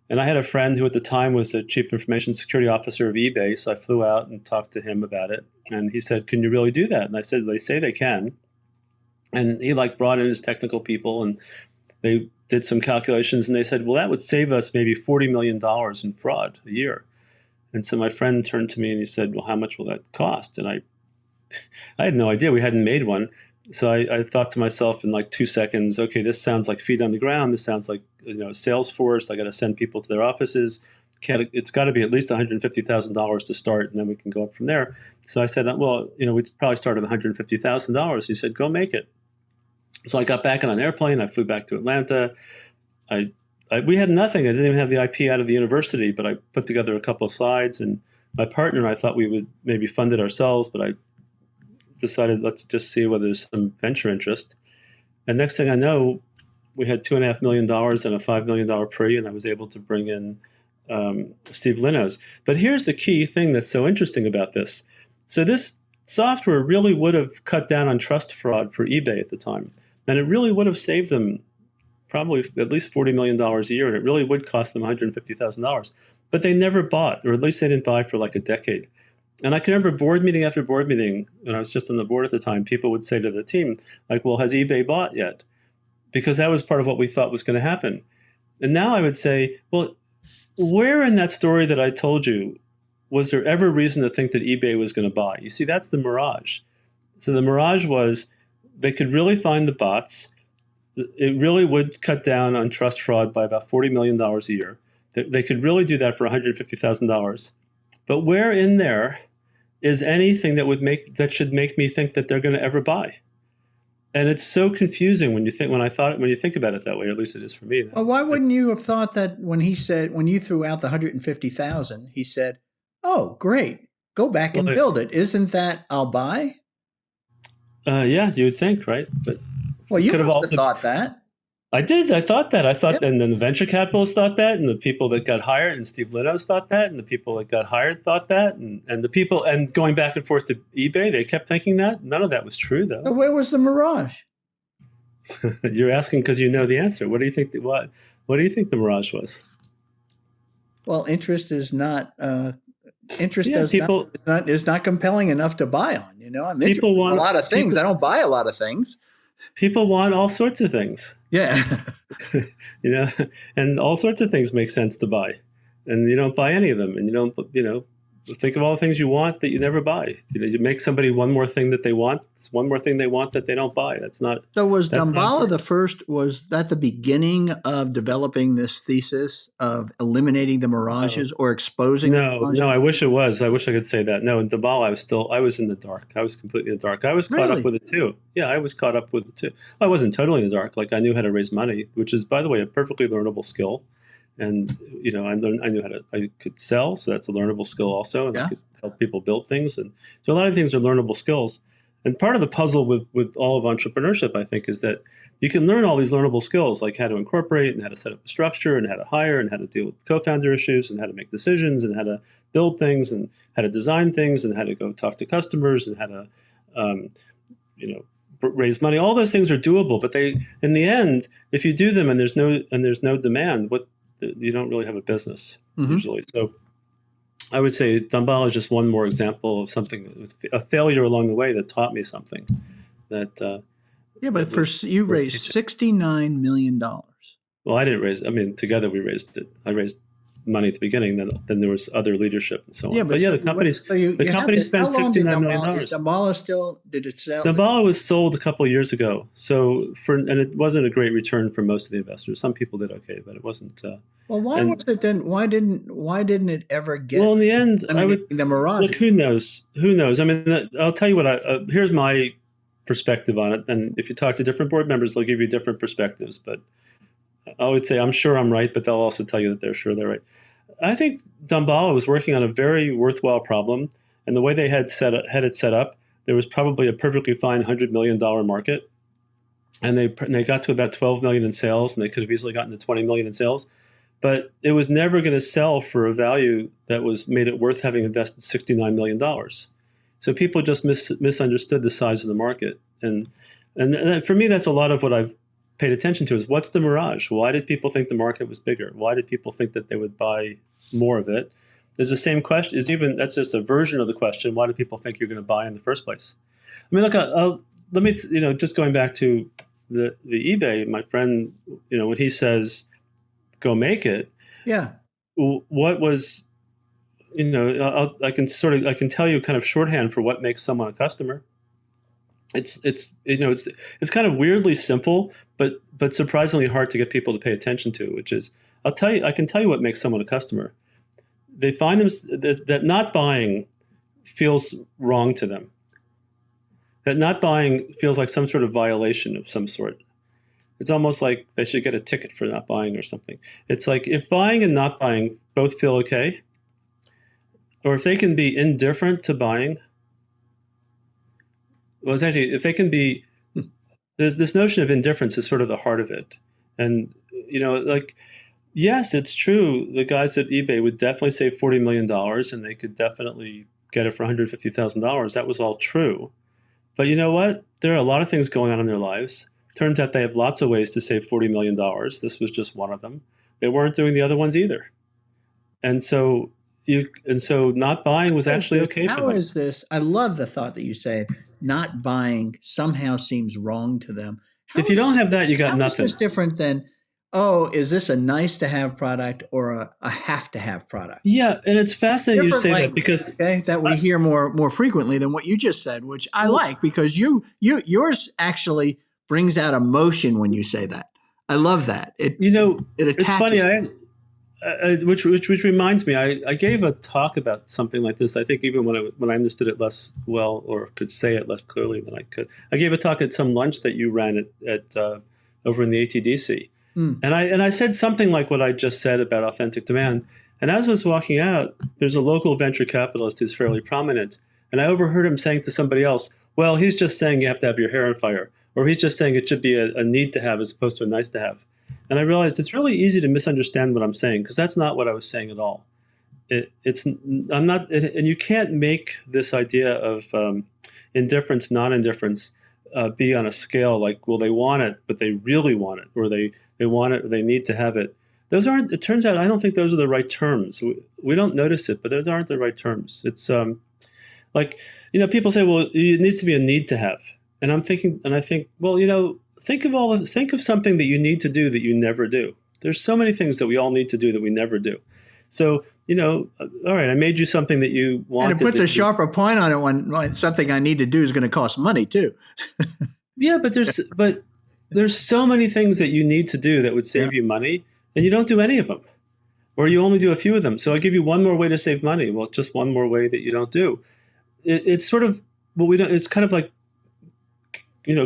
And I had a friend who at the time was the chief information security officer of eBay, so I flew out and talked to him about it. And he said, can you really do that? And I said, they say they can. And he brought in his technical people, and they did some calculations, and they said, well, that would save us maybe $40 million in fraud a year. And so my friend turned to me and he said, well, how much will that cost? And I had no idea. We hadn't made one. So I thought to myself in 2 seconds, okay, this sounds like feet on the ground. This sounds like Salesforce. I got to send people to their offices. It's got to be at least $150,000 to start, and then we can go up from there. So I said, well, we'd probably start at $150,000. He said, go make it. So I got back on an airplane. I flew back to Atlanta. We had nothing. I didn't even have the IP out of the university, but I put together a couple of slides, and my partner, I thought we would maybe fund it ourselves, but I decided let's just see whether there's some venture interest. And next thing I know, we had $2.5 million and a $5 million pre, and I was able to bring in Steve Linnos. But here's the key thing that's so interesting about this. So this software really would have cut down on trust fraud for eBay at the time, and it really would have saved them probably at least $40 million a year, and it really would cost them $150,000. But they never bought, or at least they didn't buy for a decade. And I can remember board meeting after board meeting, when I was just on the board at the time, people would say to the team, well, has eBay bought yet? Because that was part of what we thought was going to happen. And now I would say, well, where in that story that I told you was there ever reason to think that eBay was going to buy? You see, that's the mirage. So the mirage was they could really find the bots. It really would cut down on trust fraud by about $40 million a year. They could really do that for $150,000. But where in there is anything that should make me think that they're going to ever buy? And it's so confusing when you think about it that way. Or at least it is for me. Well, why wouldn't you have thought that when you threw out the 150,000, he said, "Oh, great, go back and build it. Isn't that I'll buy?" Yeah, you would think, right? But you could have also thought that. I did. I thought that. Yep. And then the venture capitalists thought that, and the people that got hired, and Steve Linnos thought that, and the people that got hired thought that, and the people, and going back and forth to eBay, they kept thinking that. None of that was true, though. So where was the mirage? You're asking because you know the answer. What do you think? What do you think the mirage was? Well, interest is not. Is not compelling enough to buy on. I'm people want a lot of things. I don't buy a lot of things. People want all sorts of things. Yeah. And all sorts of things make sense to buy. And you don't buy any of them. And you don't, think of all the things you want that you never buy. You make somebody one more thing that they want. It's one more thing they want that they don't buy. That's not. So was Dambala the first, was that the beginning of developing this thesis of eliminating the mirages or exposing the mirages? No, I wish it was. I wish I could say that. No, in Dambala, I was in the dark. I was completely in the dark. I was caught up with it too. Yeah, I was caught up with it too. I wasn't totally in the dark. I knew how to raise money, which is, by the way, a perfectly learnable skill. And I knew I could sell, so that's a learnable skill also, and I could help people build things. And so a lot of things are learnable skills. And part of the puzzle with all of entrepreneurship, I think, is that you can learn all these learnable skills, like how to incorporate and how to set up a structure and how to hire and how to deal with co-founder issues and how to make decisions and how to build things and how to design things and how to go talk to customers and how to, raise money. All those things are doable, but in the end, if you do them and there's no demand, you don't really have a business usually. So I would say Dambala is just one more example of something that was a failure along the way that taught me something. But you raised $69 million. Well, I didn't raise. I mean, together we raised it. I raised money at the beginning. Then there was other leadership and so on. The company spent $69 million. Is Dambala still? Did it sell? Dambala was sold a couple of years ago. And it wasn't a great return for most of the investors. Some people did okay, but it wasn't. Well, why was it then? Why didn't it ever get? Well, in the end, the mirage. Look, who knows? Who knows? I mean, I'll tell you what. Here's my perspective on it. And if you talk to different board members, they'll give you different perspectives. But I would say I'm sure I'm right, but they'll also tell you that they're sure they're right. I think Dambala was working on a very worthwhile problem, and the way they had it set up, there was probably a perfectly fine $100 million market, and they got to about 12 million in sales, and they could have easily gotten to 20 million in sales, but it was never going to sell for a value that made it worth having invested $69 million. So people just misunderstood the size of the market, and for me, that's a lot of what I've paid attention to is what's the mirage? Why did people think the market was bigger? Why did people think that they would buy more of it? There's the same question. That's just a version of the question. Why do people think you're going to buy in the first place? I mean, look, let me, just going back to the eBay, my friend, when he says, go make it. Yeah. What was, I can tell you kind of shorthand for what makes someone a customer. It's kind of weirdly simple, but surprisingly hard to get people to pay attention to, which is, I can tell you what makes someone a customer. They find that not buying feels wrong to them. That not buying feels like some sort of violation of some sort. It's almost like they should get a ticket for not buying or something. It's like if buying and not buying both feel okay, or if they can be indifferent to buying, well, it's actually, if they can be, there's this notion of indifference is sort of the heart of it. And, yes, it's true. The guys at eBay would definitely save $40 million and they could definitely get it for $150,000. That was all true. But you know what? There are a lot of things going on in their lives. Turns out they have lots of ways to save $40 million. This was just one of them. They weren't doing the other ones either. And so not buying was actually okay for them. How is this? I love the thought that you say not buying somehow seems wrong to them. If you don't have that, you got nothing. How is this different than, is this a nice to have product or a have to have product? Yeah, and it's fascinating you say that because that we hear more frequently than what you just said, which I like because yours actually brings out emotion when you say that. I love that. It attaches. It's funny. Which reminds me, I gave a talk about something like this. I think even when I understood it less well or could say it less clearly than I could. I gave a talk at some lunch that you ran at over in the ATDC, and I said something like what I just said about authentic demand. And as I was walking out, there's a local venture capitalist who's fairly prominent, and I overheard him saying to somebody else, "Well, he's just saying you have to have your hair on fire," or he's just saying it should be a need to have as opposed to a nice to have. And I realized it's really easy to misunderstand what I'm saying because that's not what I was saying at all. I'm not, and you can't make this idea of indifference, non-indifference be on a scale like, well, they want it, but they really want it, or they want it, or they need to have it. Those aren't. It turns out I don't think those are the right terms. We don't notice it, but those aren't the right terms. It's people say, well, it needs to be a need to have, and I think, well, think of something that you need to do that you never do. There's so many things that we all need to do that we never do. So, all right, I made you something that you wanted. And it puts a sharper point on it when something I need to do is going to cost money too. Yeah, but there's so many things that you need to do that would save you money, and you don't do any of them, or you only do a few of them. So I give you one more way to save money. Well, just one more way that you don't do. It's sort of we don't. It's kind of like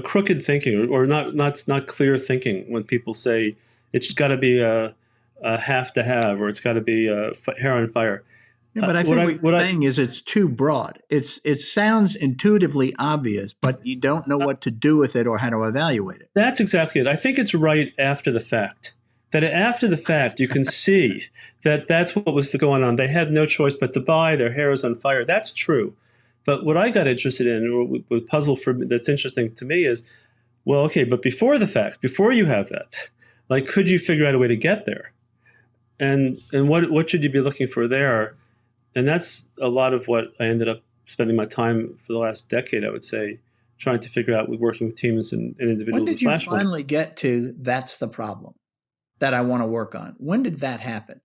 crooked thinking or not clear thinking when people say it's got to be a have to have or it's got to be hair on fire. Yeah, but I think what you're saying is it's too broad. It sounds intuitively obvious, but you don't know what to do with it or how to evaluate it. That's exactly it. I think it's right after the fact. That after the fact, you can see that that's what was going on. They had no choice but to buy. Their hair was on fire. That's true. But what I got interested in, or what puzzle for me, that's interesting to me is, well, okay, but before the fact, before you have that, like, could you figure out a way to get there? And what should you be looking for there? And that's a lot of what I ended up spending my time for the last decade, I would say, trying to figure out with working with teams and individuals. When did you finally get to that's the problem that I want to work on? When did that happen?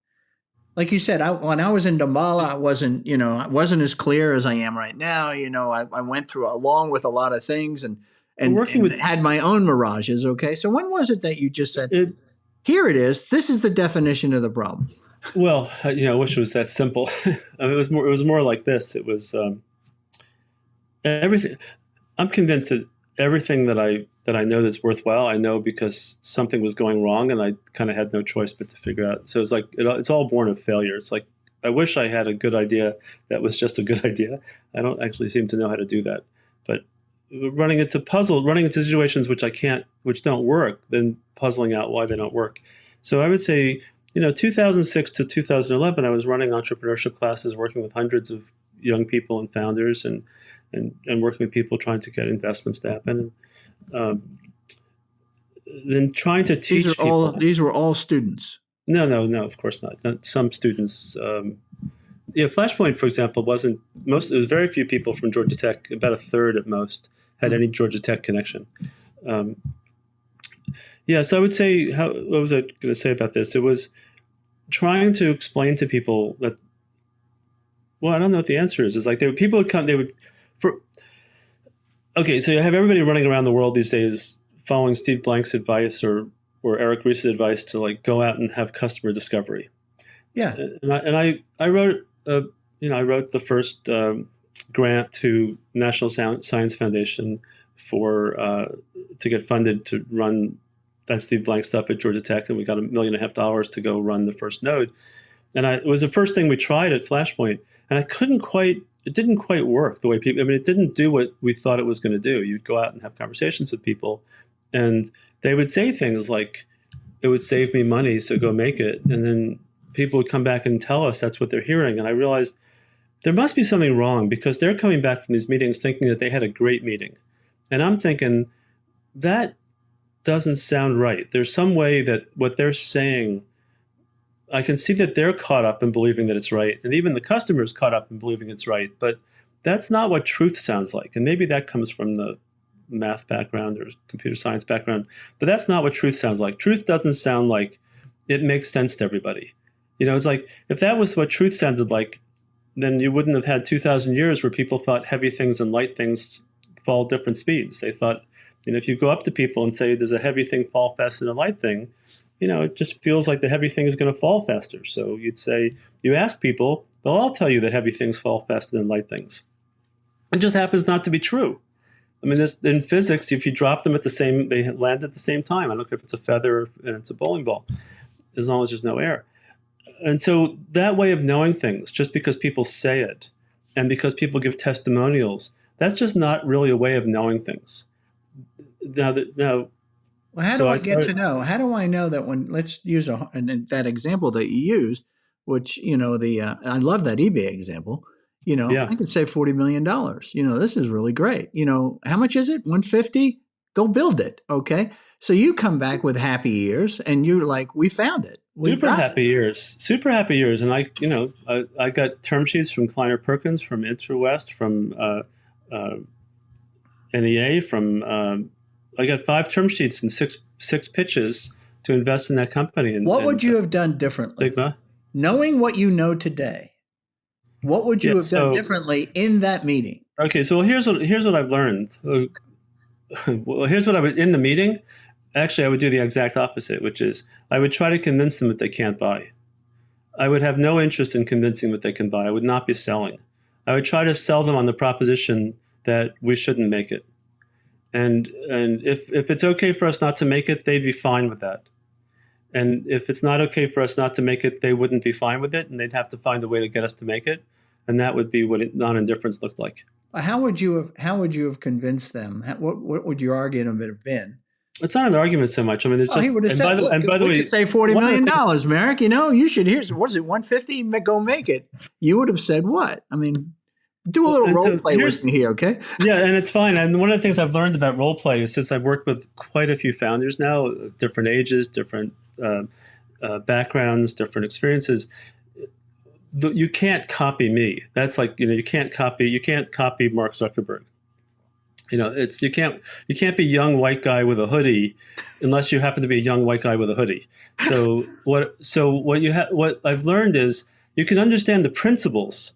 Like you said, when I was in Dambala, I wasn't as clear as I am right now. I went through along with a lot of things and had my own mirages. Okay. So when was it that you just said, here it is, this is the definition of the problem? Well, I wish it was that simple. I mean, it was more like this. It was everything. I'm convinced that everything that I know that's worthwhile, I know because something was going wrong, and I kind of had no choice but to figure out. So it's like it's all born of failure. It's like I wish I had a good idea that was just a good idea. I don't actually seem to know how to do that. But running into situations which don't work, then puzzling out why they don't work. So I would say, 2006 to 2011, I was running entrepreneurship classes, working with hundreds of young people and founders, and working with people trying to get investments to happen. Then trying to teach people. These were all students. No, of course not. Some students. Flashpoint, for example, there was very few people from Georgia Tech. About a third at most had any Georgia Tech connection. So I would say, what was I going to say about this? It was trying to explain to people that, well, I don't know what the answer is. It's like people would come, so you have everybody running around the world these days following Steve Blank's advice or Eric Ries's advice to like go out and have customer discovery. Yeah. And I wrote, I wrote the first grant to National Science Foundation to get funded to run that Steve Blank stuff at Georgia Tech, and we got $1.5 million to go run the first node. And it was the first thing we tried at Flashpoint, and it didn't quite work the way it didn't do what we thought it was going to do. You'd go out and have conversations with people, and they would say things like, it would save me money, so go make it. And then people would come back and tell us that's what they're hearing. And I realized there must be something wrong, because they're coming back from these meetings thinking that they had a great meeting. And I'm thinking, that doesn't sound right. There's some way that what they're saying, I can see that they're caught up in believing that it's right. And even the customer's caught up in believing it's right. But that's not what truth sounds like. And maybe that comes from the math background or computer science background. But that's not what truth sounds like. Truth doesn't sound like it makes sense to everybody. It's like, if that was what truth sounded like, then you wouldn't have had 2,000 years where people thought heavy things and light things fall different speeds. They thought, if you go up to people and say, does a heavy thing fall faster than a light thing? It just feels like the heavy thing is going to fall faster. So you ask people, they'll all tell you that heavy things fall faster than light things. It just happens not to be true. In physics, if you drop them they land at the same time. I don't care if it's a feather and it's a bowling ball, as long as there's no air. And so that way of knowing things, just because people say it and because people give testimonials, that's just not really a way of knowing things. Well, how do I get to know? How do I know that let's use that example that you used, which, I love that eBay example. I could save $40 million. This is really great. How much is it? 150? Go build it. Okay. So you come back with happy ears and you're like, we found it. Super happy ears. And I got term sheets from Kleiner Perkins, from InterWest, from NEA, I got 5 term sheets and six pitches to invest in that company. What would you have done differently? Sigma? Knowing what you know today, what would you have done differently in that meeting? Okay, so here's what I've learned. Well, here's what I would, in the meeting, actually I would do the exact opposite, which is I would try to convince them that they can't buy. I would have no interest in convincing that they can buy. I would not be selling. I would try to sell them on the proposition that we shouldn't make it. And if it's okay for us not to make it, they'd be fine with that. And if it's not okay for us not to make it, they wouldn't be fine with it, and they'd have to find a way to get us to make it. And that would be what non-indifference looked like. How would you have convinced them? What would your argument have been? It's not an argument so much. I mean, there's just. He would have said, by the way, could say $40 million, Merrick. You should. What is it? 150? Go make it. You would have said what? I mean, do a little role play with me here, okay? Yeah, and it's fine. And one of the things I've learned about role play is, since I've worked with quite a few founders now, different ages, different backgrounds, different experiences. You can't copy me. That's like, you can't copy Mark Zuckerberg. You can't be young white guy with a hoodie unless you happen to be a young white guy with a hoodie. So what I've learned is, you can understand the principles.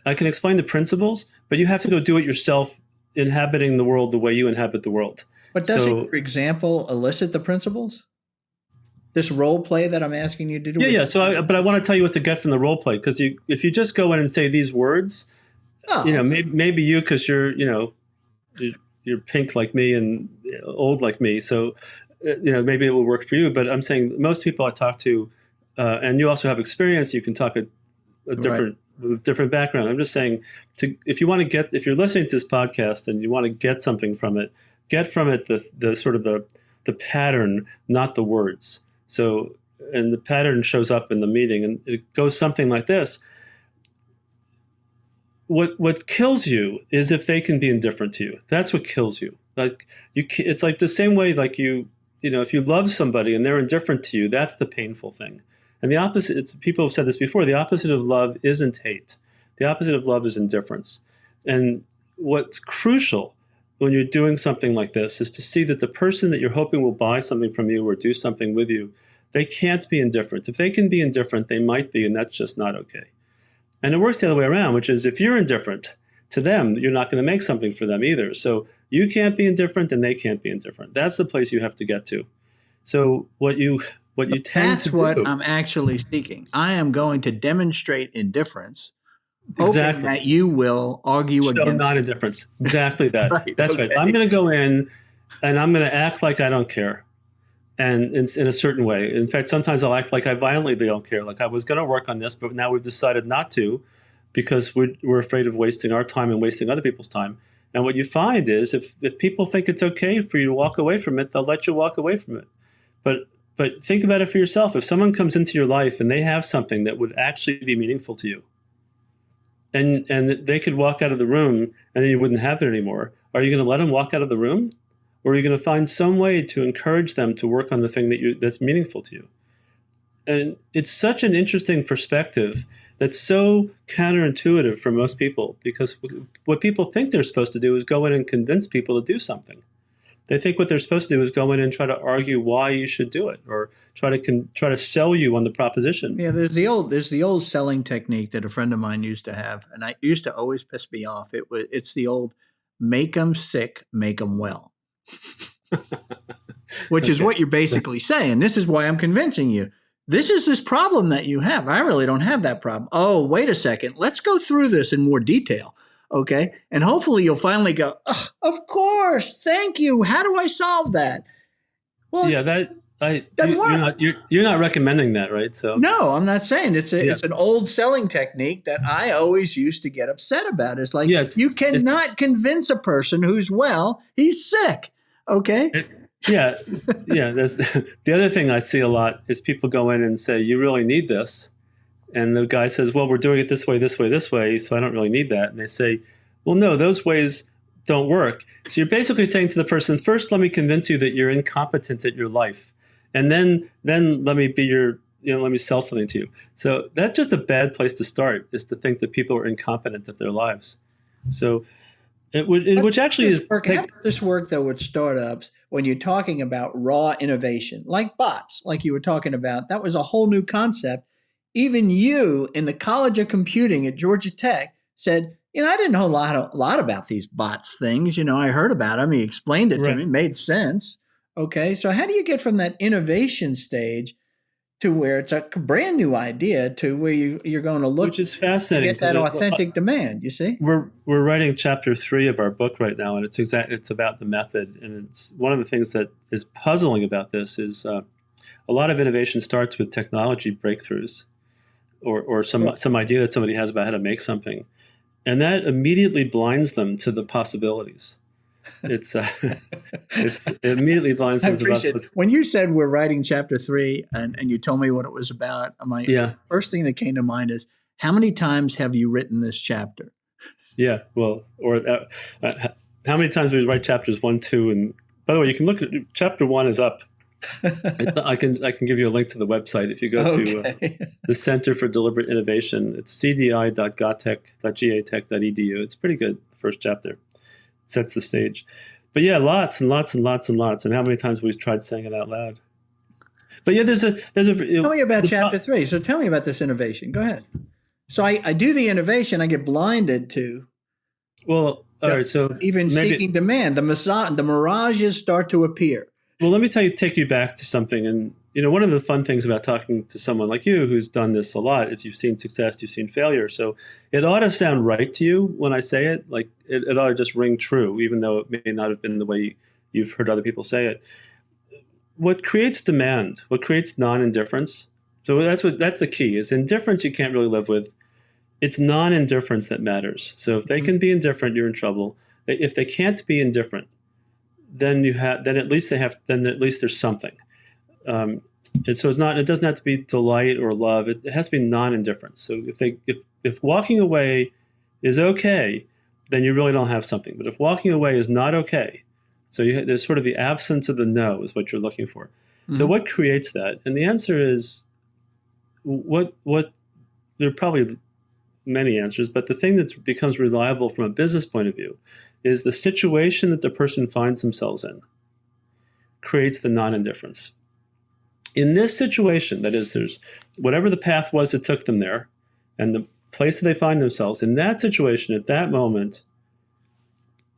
I can explain the principles, but you have to go do it yourself, inhabiting the world the way you inhabit the world. But doesn't your example elicit the principles? This role play that I'm asking you to do? Yeah. But I want to tell you what to get from the role play, because if you just go in and say these words, maybe you, because you're pink like me and old like me, so maybe it will work for you. But I'm saying most people I talk to, and you also have experience, you can talk a different with a different background. I'm just saying, if you're listening to this podcast and you want to get something from it, get from it the sort of the pattern, not the words. So, and the pattern shows up in the meeting, and it goes something like this. What kills you is if they can be indifferent to you. That's what kills you. Like it's like the same way, like if you love somebody and they're indifferent to you, that's the painful thing. And the opposite, people have said this before, the opposite of love isn't hate. The opposite of love is indifference. And what's crucial when you're doing something like this is to see that the person that you're hoping will buy something from you or do something with you, they can't be indifferent. If they can be indifferent, they might be, and that's just not okay. And it works the other way around, which is, if you're indifferent to them, you're not going to make something for them either. So you can't be indifferent and they can't be indifferent. That's the place you have to get to. So what you tend to do. That's what I'm actually seeking. I am going to demonstrate indifference. Exactly. That you will argue against non-indifference. Exactly that. Right, That's okay. Right. I'm going to go in and I'm going to act like I don't care. And in a certain way. In fact, sometimes I'll act like I violently don't care. Like, I was going to work on this, but now we've decided not to, because we're afraid of wasting our time and wasting other people's time. And what you find is, if people think it's okay for you to walk away from it, they'll let you walk away from it. But think about it for yourself. If someone comes into your life and they have something that would actually be meaningful to you, and they could walk out of the room and then you wouldn't have it anymore, are you going to let them walk out of the room? Or are you going to find some way to encourage them to work on the thing that's meaningful to you? And it's such an interesting perspective that's so counterintuitive for most people, because what people think they're supposed to do is go in and convince people to do something. They think what they're supposed to do is go in and try to argue why you should do it, or try to sell you on the proposition. Yeah, there's the old selling technique that a friend of mine used to have, and it used to always piss me off. It's the old "make them sick, make them well," which is what you're basically saying. This is why I'm convincing you. This is this problem that you have. I really don't have that problem. Oh, wait a second. Let's go through this in more detail. Okay. And hopefully you'll finally go, oh, of course. Thank you. How do I solve that? Well, yeah, you're not recommending that, right? So no, I'm not saying it's an old selling technique that I always used to get upset about. It's like, you cannot convince a person who's well, he's sick. Okay. Yeah. There's the other thing I see a lot is people go in and say, you really need this. And the guy says, well, we're doing it this way, this way, this way, so I don't really need that. And they say, well, no, those ways don't work. So you're basically saying to the person, first, let me convince you that you're incompetent at your life. And then let me be let me sell something to you. So that's just a bad place to start, is to think that people are incompetent at their lives. So which actually is... How does this work, though, with startups when you're talking about raw innovation, like bots, like you were talking about? That was a whole new concept. Even you in the College of Computing at Georgia Tech said, I didn't know a lot about these bots things. I heard about them. He explained it to me. It made sense. Okay, so how do you get from that innovation stage to where it's a brand new idea to where you're going to look, which is fascinating, to get that authentic demand? You see, we're writing chapter 3 of our book right now, and it's about the method. And it's one of the things that is puzzling about this is a lot of innovation starts with technology breakthroughs or some idea that somebody has about how to make something. And that immediately blinds them to the possibilities. It immediately blinds I them to the appreciate it. possibilities. When you said we're writing chapter 3 and you told me what it was about, my first thing that came to mind is, how many times have you written this chapter? Yeah, well, or how many times we write chapters 1, 2, and by the way, you can look at chapter 1 is up. I can give you a link to the website if you go to the Center for Deliberate Innovation. It's cdi.gatech.edu. It's pretty good. The first chapter it sets the stage. But yeah, lots and lots and lots and lots. And how many times we've tried saying it out loud. But yeah, there's a. Tell me about chapter 3. So tell me about this innovation. Go ahead. So I do the innovation. I get blinded to. Well, all right. So even seeking demand, the mirages start to appear. Well, let me take you back to something. And, one of the fun things about talking to someone like you who's done this a lot is you've seen success, you've seen failure. So it ought to sound right to you when I say it. Like it ought to just ring true, even though it may not have been the way you've heard other people say it. What creates demand, what creates non-indifference, so that's the key, is indifference you can't really live with. It's non-indifference that matters. So if they can be indifferent, you're in trouble. If they can't be indifferent, then at least there's something. And so it doesn't have to be delight or love. It has to be non-indifference. So if walking away is okay, then you really don't have something. But if walking away is not okay, so there's sort of the absence of the no is what you're looking for. Mm-hmm. So what creates that? And the answer is what there are probably many answers, but the thing that becomes reliable from a business point of view is the situation that the person finds themselves in creates the non-indifference. In this situation, that is, there's whatever the path was that took them there and the place that they find themselves, in that situation, at that moment,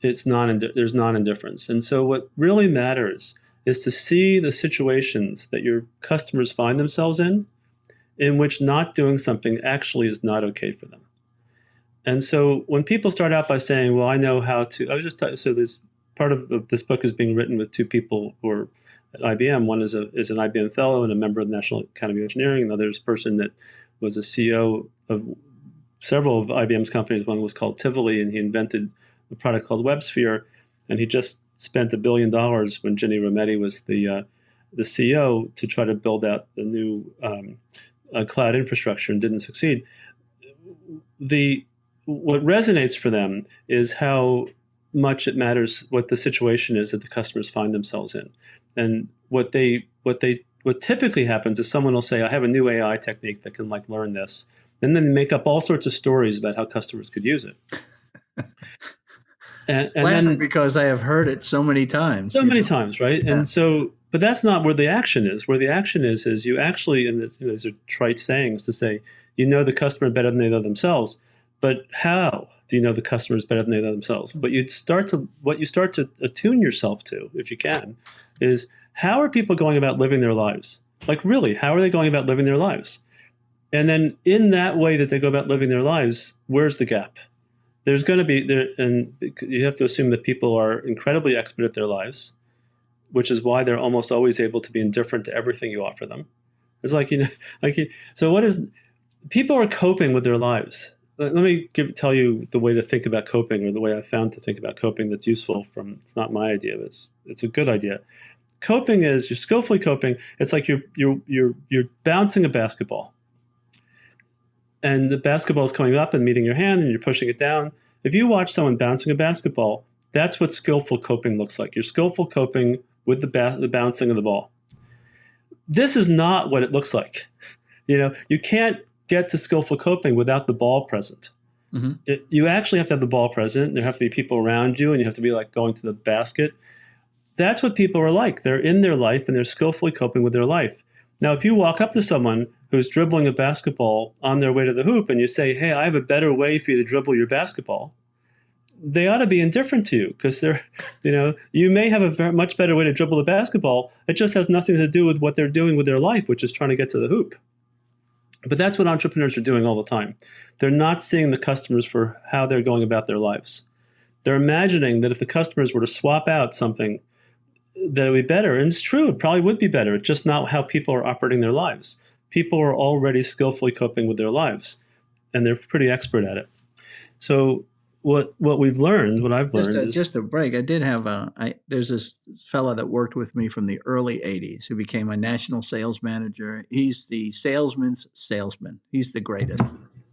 there's non-indifference. And so what really matters is to see the situations that your customers find themselves in which not doing something actually is not okay for them. And so when people start out by saying, well, I know how to, so this part of this book is being written with two people who are at IBM. One is an IBM fellow and a member of the National Academy of Engineering. Another is a person that was a CEO of several of IBM's companies. One was called Tivoli, and he invented a product called WebSphere. And he just spent $1 billion when Ginny Rometty was the CEO to try to build out the new cloud infrastructure and didn't succeed. What resonates for them is how much it matters what the situation is that the customers find themselves in. And what typically happens is someone will say, I have a new AI technique that can learn this. And then make up all sorts of stories about how customers could use it. and laughing because I have heard it so many times. So many times, right? Yeah. And so, but that's not where the action is. Where the action is you actually, and these are trite sayings to say, the customer better than they know themselves. But how do you know the customers better than they know themselves? But what you start to attune yourself to, if you can, is how are people going about living their lives? Really, how are they going about living their lives? And then in that way that they go about living their lives, where's the gap? There's going to be there, and you have to assume that people are incredibly expert at their lives, which is why they're almost always able to be indifferent to everything you offer them. It's so people are coping with their lives. Let me tell you the way to think about coping, or the way I found to think about coping that's useful. It's not my idea, but it's a good idea. Coping is, you're skillfully coping. It's like you're bouncing a basketball, and the basketball is coming up and meeting your hand, and you're pushing it down. If you watch someone bouncing a basketball, that's what skillful coping looks like. You're skillful coping with the bouncing of the ball. This is not what it looks like. You can't get to skillful coping without the ball present. Mm-hmm. You actually have to have the ball present. There have to be people around you, and you have to be going to the basket. That's what people are like. They're in their life, and they're skillfully coping with their life. Now, if you walk up to someone who's dribbling a basketball on their way to the hoop, and you say, hey, I have a better way for you to dribble your basketball, they ought to be indifferent to you, because you may have a very much better way to dribble the basketball. It just has nothing to do with what they're doing with their life, which is trying to get to the hoop. But that's what entrepreneurs are doing all the time. They're not seeing the customers for how they're going about their lives. They're imagining that if the customers were to swap out something, that it would be better. And it's true, it probably would be better. It's just not how people are operating their lives. People are already skillfully coping with their lives, and they're pretty expert at it. So what I've learned is just a break. I did have there's this fella that worked with me from the early 80s who became a national sales manager. He's the salesman's salesman. He's the greatest.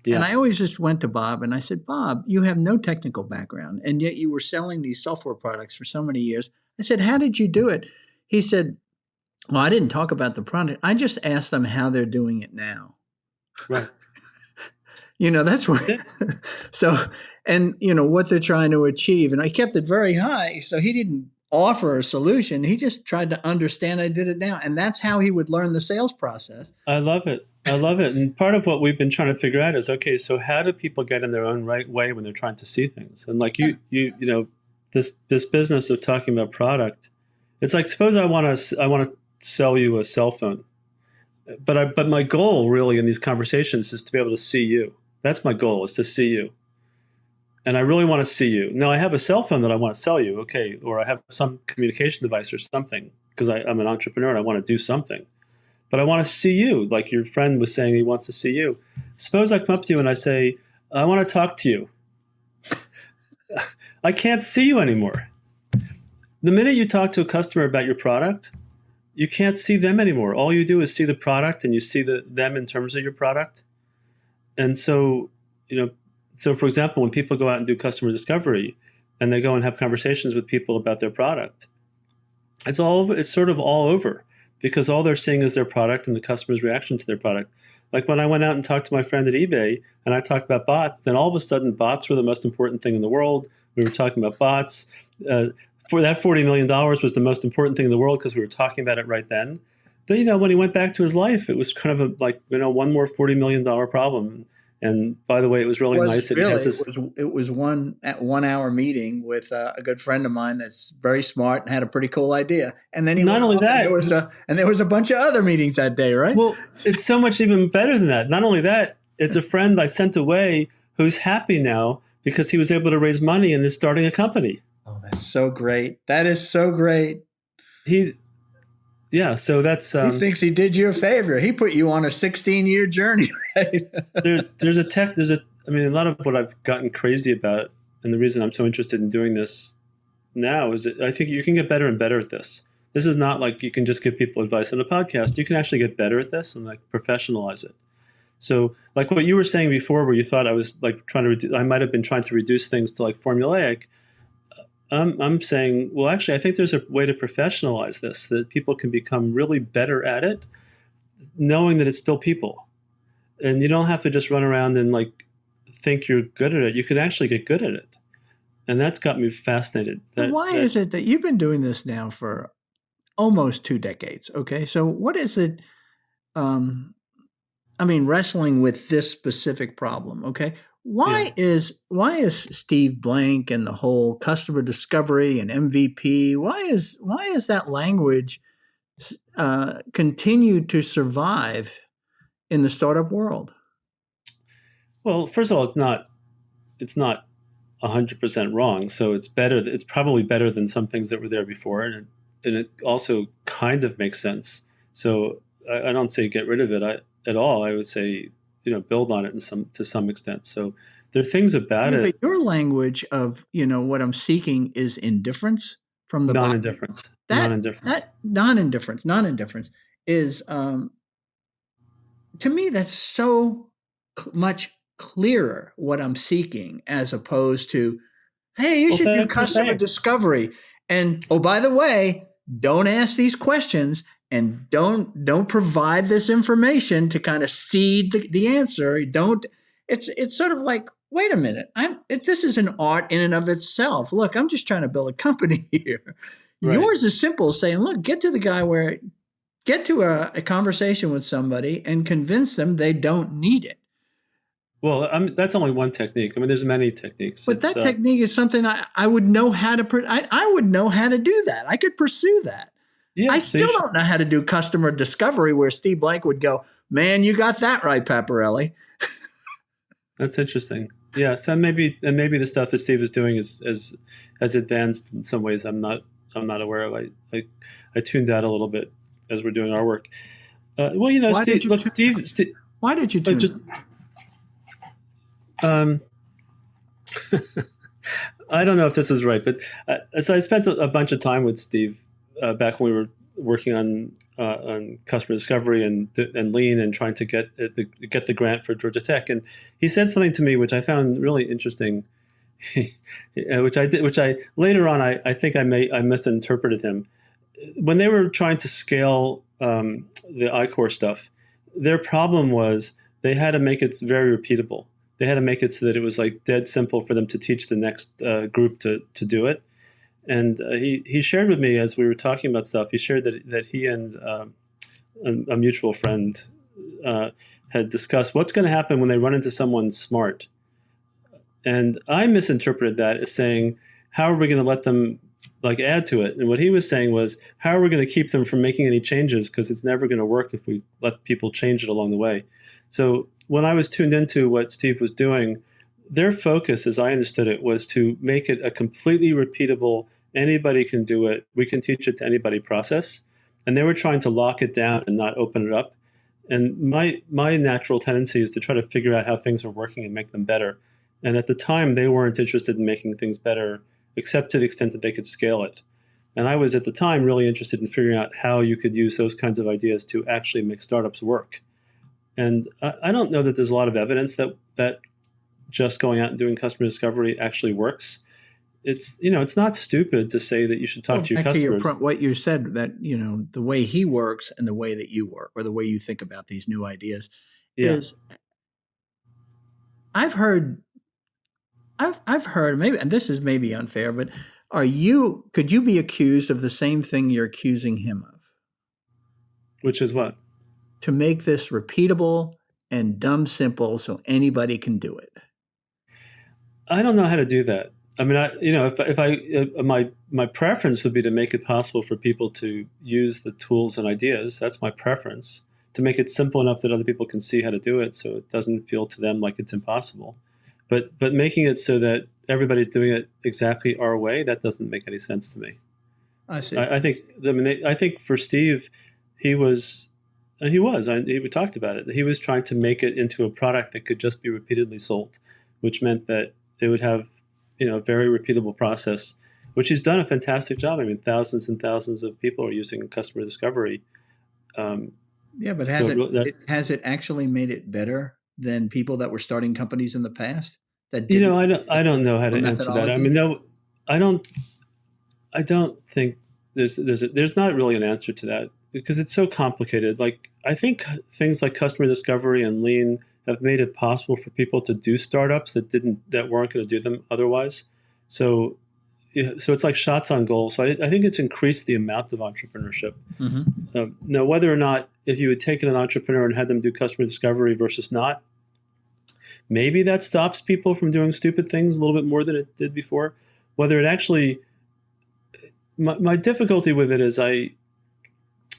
Yeah. And I always just went to Bob and I said, Bob, you have no technical background, and yet you were selling these software products for so many years. I said, how did you do it? He said, well, I didn't talk about the product. I just asked them how they're doing it now. Right. That's what. So, and what they're trying to achieve. And I kept it very high. So he didn't offer a solution. He just tried to understand I did it now. And that's how he would learn the sales process. I love it. And part of what we've been trying to figure out is, okay, so how do people get in their own right way when they're trying to see things? And like this business of talking about product, it's like, suppose I want to sell you a cell phone, but my goal really in these conversations is to be able to see you. That's my goal, is to see you. And I really want to see you. Now I have a cell phone that I want to sell you, okay, or I have some communication device or something because I'm an entrepreneur and I want to do something. But I want to see you, like your friend was saying he wants to see you. Suppose I come up to you and I say, I want to talk to you. I can't see you anymore. The minute you talk to a customer about your product, you can't see them anymore. All you do is see the product, and you see them in terms of your product. And so, so for example, when people go out and do customer discovery and they go and have conversations with people about their product, it's sort of all over, because all they're seeing is their product and the customer's reaction to their product. Like when I went out and talked to my friend at eBay and I talked about bots, then all of a sudden bots were the most important thing in the world. We were talking about bots. For that $40 million was the most important thing in the world because we were talking about it right then. But, when he went back to his life, it was kind of one more $40 million problem. And by the way, it was really nice. It was one 1 hour meeting with a good friend of mine that's very smart and had a pretty cool idea. And then there was a bunch of other meetings that day, right? Well, it's so much even better than that. Not only that, it's a friend I sent away who's happy now because he was able to raise money and is starting a company. Oh, that's so great. That is so great. So that's... he thinks he did you a favor. He put you on a 16-year journey, right? a lot of what I've gotten crazy about, and the reason I'm so interested in doing this now is that I think you can get better and better at this. This is not like you can just give people advice on a podcast. You can actually get better at this and professionalize it. So like what you were saying before, where you thought I was I might have been trying to reduce things to formulaic. I'm saying, well, actually, I think there's a way to professionalize this, that people can become really better at it, knowing that it's still people. And you don't have to just run around and think you're good at it. You can actually get good at it. And that's got me fascinated. Why is it that you've been doing this now for almost 2 decades? Okay. So what is it? Wrestling with this specific problem. Okay. Why is Steve Blank and the whole customer discovery and MVP? Why is that language continue to survive in the startup world? Well, first of all, it's not 100% wrong. So it's better. It's probably better than some things that were there before, and it also kind of makes sense. So I don't say get rid of it at all. I would say, build on it to some extent. So there are things about it. But your language of, what I'm seeking is indifference from the non-indifference. Non-indifference is, to me, that's so much clearer what I'm seeking, as opposed to, hey, you should do customer discovery. And, oh, by the way, don't ask these questions. And don't provide this information to kind of seed the answer. It's sort of like, wait a minute, this is an art in and of itself. Look, I'm just trying to build a company here. Right. Yours is simple, saying, look, get to a conversation with somebody and convince them they don't need it. Well, that's only one technique. There's many techniques. But that technique is something I would know how to. I would know how to do that. I could pursue that. Yeah, I still don't know how to do customer discovery, where Steve Blank would go, man, you got that right, Paparelli. That's interesting. Yeah, so maybe the stuff that Steve is doing is as advanced in some ways. I'm not I'm not aware of. I tuned out a little bit as we're doing our work. Well, Why did Steve. you Look, tune Steve. Why did you tune Just um, I don't know if this is right, but so I spent a bunch of time with Steve back when we were working on customer discovery and lean and trying to get the grant for Georgia Tech. And he said something to me which I found really interesting, which I later on I think I misinterpreted him. When they were trying to scale the iCore stuff, their problem was they had to make it very repeatable. They had to make it so that it was like dead simple for them to teach the next group to do it. And he shared with me as we were talking about stuff. He shared that he and a mutual friend had discussed what's going to happen when they run into someone smart. And I misinterpreted that as saying, how are we going to let them like add to it? And what he was saying was, how are we going to keep them from making any changes? Because it's never going to work if we let people change it along the way. So when I was tuned into what Steve was doing, their focus, as I understood it, was to make it a completely repeatable, anybody can do it, we can teach it to anybody process. And they were trying to lock it down and not open it up. And my natural tendency is to try to figure out how things are working and make them better. And at the time, they weren't interested in making things better, except to the extent that they could scale it. And I was at the time really interested in figuring out how you could use those kinds of ideas to actually make startups work. And I don't know that there's a lot of evidence that just going out and doing customer discovery actually works. It's not stupid to say that you should talk to your customers. What you said, that the way he works and the way that you work, or the way you think about these new ideas, is I've heard maybe, and this is maybe unfair, but could you be accused of the same thing you're accusing him of? Which is what? To make this repeatable and dumb simple so anybody can do it. I don't know how to do that. I mean, my preference would be to make it possible for people to use the tools and ideas. That's my preference, to make it simple enough that other people can see how to do it, so it doesn't feel to them like it's impossible. But making it so that everybody's doing it exactly our way, that doesn't make any sense to me. I see. I think for Steve, we talked about it. He was trying to make it into a product that could just be repeatedly sold, which meant that it would have, a very repeatable process, which he's done a fantastic job. I mean, thousands and thousands of people are using customer discovery. But has it actually made it better than people that were starting companies in the past? I don't know how to answer that. I mean, no, I don't think there's not really an answer to that, because it's so complicated. Like, I think things like customer discovery and lean have made it possible for people to do startups that weren't going to do them otherwise. So it's like shots on goal. So I think it's increased the amount of entrepreneurship. Mm-hmm. Now, whether or not, if you had taken an entrepreneur and had them do customer discovery versus not, maybe that stops people from doing stupid things a little bit more than it did before. Whether it actually, my difficulty with it is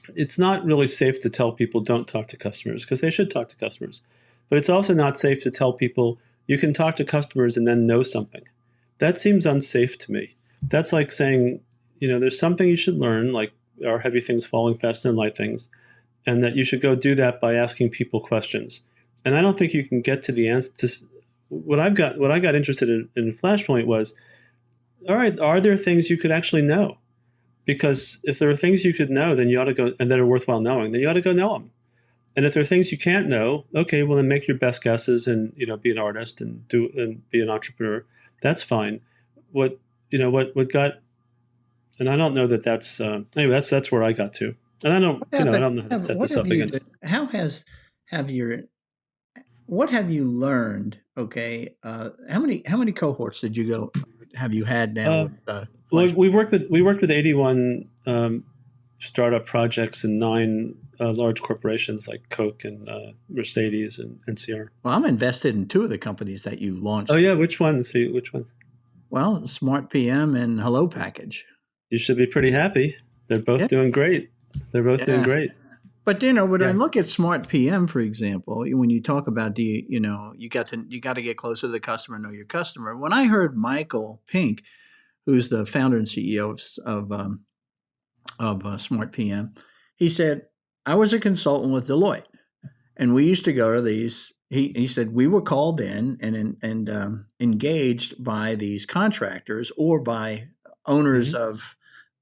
it's not really safe to tell people don't talk to customers, because they should talk to customers. But it's also not safe to tell people you can talk to customers and then know something. That seems unsafe to me. That's like saying, there's something you should learn, like are heavy things falling faster than light things, and that you should go do that by asking people questions. And I don't think you can get to the answer to what I got interested in Flashpoint was, all right, are there things you could actually know? Because if there are things you could know, then you ought to go, and that are worthwhile knowing, then you ought to go know them. And if there are things you can't know, okay, well then make your best guesses and be an artist and be an entrepreneur. That's fine. What got, and I don't know that that's anyway. That's where I got to, and I don't I don't know how to set this up against. What have you learned? Okay, how many cohorts did you have you had now? Well, we worked with 81 startup projects and 9 large corporations like Coke and Mercedes and NCR. Well, I'm invested in 2 of the companies that you launched. Oh yeah, which ones? Which ones? Well, Smart PM and Hello Package. You should be pretty happy. They're both doing great. They're both doing great. But when I look at Smart PM, for example, when you talk about you got to get closer to the customer, know your customer. When I heard Michael Pink, who's the founder and CEO of Smart PM. He said, I was a consultant with Deloitte, and we used to go to these. He said we were called in and engaged by these contractors or by owners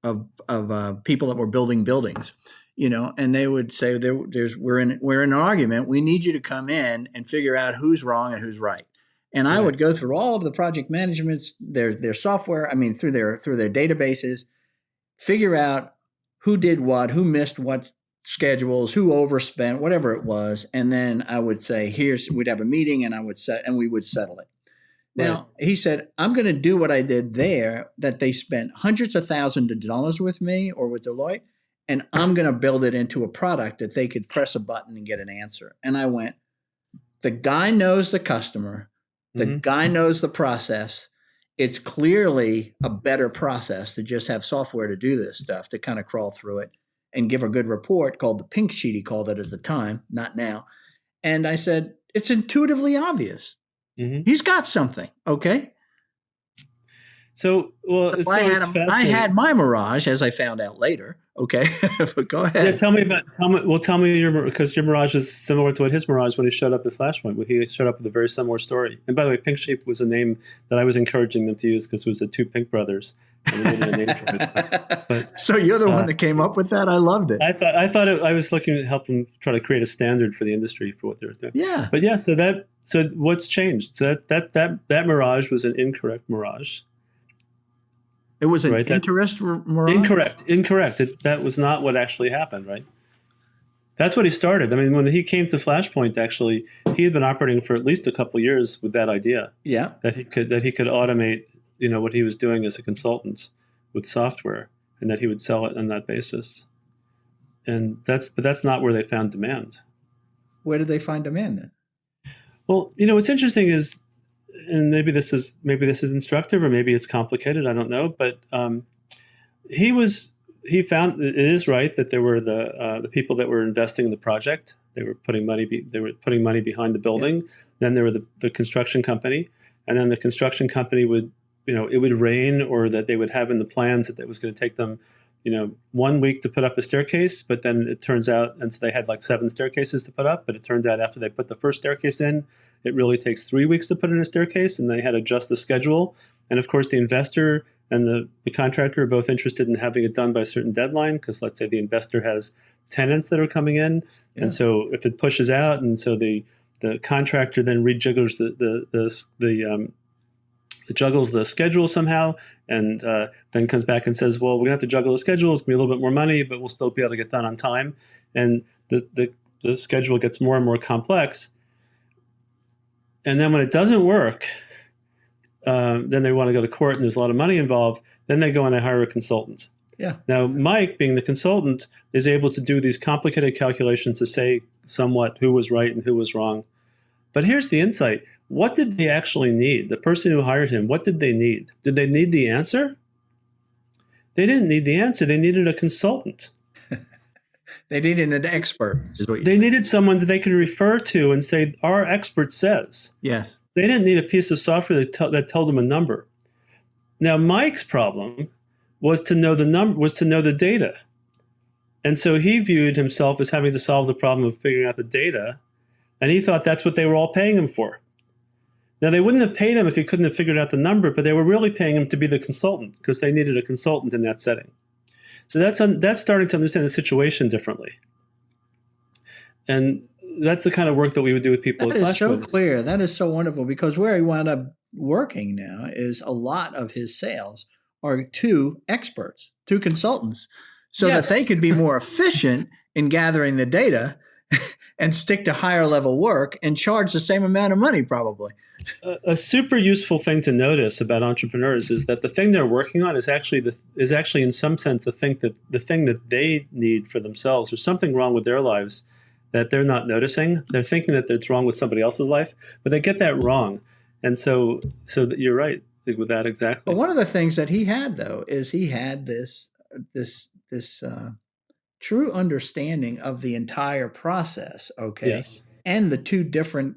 Mm-hmm. of people that were building buildings, and they would say we're in an argument. We need you to come in and figure out who's wrong and who's right. And I would go through all of the project managements, their software. I mean, through their databases, figure out who did what, who missed what schedules, who overspent, whatever it was, and then I would say, we'd have a meeting, and we would settle it. Now, he said, I'm going to do what I did there, that they spent hundreds of thousands of dollars with me or with Deloitte, and I'm going to build it into a product that they could press a button and get an answer. And I went, the guy knows the customer, the guy knows the process. It's clearly a better process to just have software to do this stuff, to kind of crawl through it and give a good report, called the pink sheet, he called it at the time, not now. And I said, it's intuitively obvious. He's got something, okay? So, well, it's I had my mirage, as I found out later. Okay, but go ahead. Yeah, tell me because your mirage is similar to what his mirage when he showed up at Flashpoint. He showed up with a very similar story. And by the way, Pink Sheep was a name that I was encouraging them to use because it was the two Pink brothers. And they needed a name for it. But, so you're the one that came up with that? I loved it. I was looking to help them try to create a standard for the industry for what they were doing. Yeah. But yeah, so what's changed? So that mirage was an incorrect mirage. It was an interest mirage? Incorrect. That was not what actually happened, right? That's what he started. I mean, when he came to Flashpoint, actually, he had been operating for at least a couple of years with that idea. Yeah. That he could automate, what he was doing as a consultant with software, and that he would sell it on that basis. And that's not where they found demand. Where did they find demand then? Well, what's interesting is, and maybe this is instructive, or maybe it's complicated, I don't know, but he found it is right that there were the people that were investing in the project. They were putting money behind the building. Yeah. Then there were the construction company, and then the construction company would, it would rain, or that they would have in the plans that it was going to take them 1 week to put up a staircase, but then it turns out, and so they had like 7 staircases to put up, but it turns out after they put the first staircase in, it really takes 3 weeks to put in a staircase, and they had to adjust the schedule. And of course, the investor and the contractor are both interested in having it done by a certain deadline, because let's say the investor has tenants that are coming in, and so if it pushes out, and so the contractor then rejiggers juggles the schedule somehow, and then comes back and says, well, we're going to have to juggle the schedule. It's going to be a little bit more money, but we'll still be able to get done on time. And the schedule gets more and more complex. And then when it doesn't work, then they want to go to court, and there's a lot of money involved. Then they go and they hire a consultant. Yeah. Now, Mike, being the consultant, is able to do these complicated calculations to say somewhat who was right and who was wrong. But here's the insight. What did they actually need? The person who hired him, what did they need? Did they need the answer? They didn't need the answer. They needed a consultant. They needed an expert. They needed someone that they could refer to and say, our expert says. Yes. They didn't need a piece of software that told them a number. Now, Mike's problem was to know the data. And so he viewed himself as having to solve the problem of figuring out the data, and he thought that's what they were all paying him for. Now, they wouldn't have paid him if he couldn't have figured out the number, but they were really paying him to be the consultant, because they needed a consultant in that setting. So that's starting to understand the situation differently. And that's the kind of work that we would do with people. That is so clear. That is so wonderful, because where he wound up working now is a lot of his sales are to experts, to consultants, so that they could be more efficient in gathering the data and stick to higher level work and charge the same amount of money probably. A super useful thing to notice about entrepreneurs is that the thing they're working on is actually in some sense the thing that they need for themselves. There's something wrong with their lives that they're not noticing. They're thinking that it's wrong with somebody else's life, but they get that wrong. And so you're right with that exactly. But one of the things that he had, though, is he had this true understanding of the entire process, okay? Yes. And the two different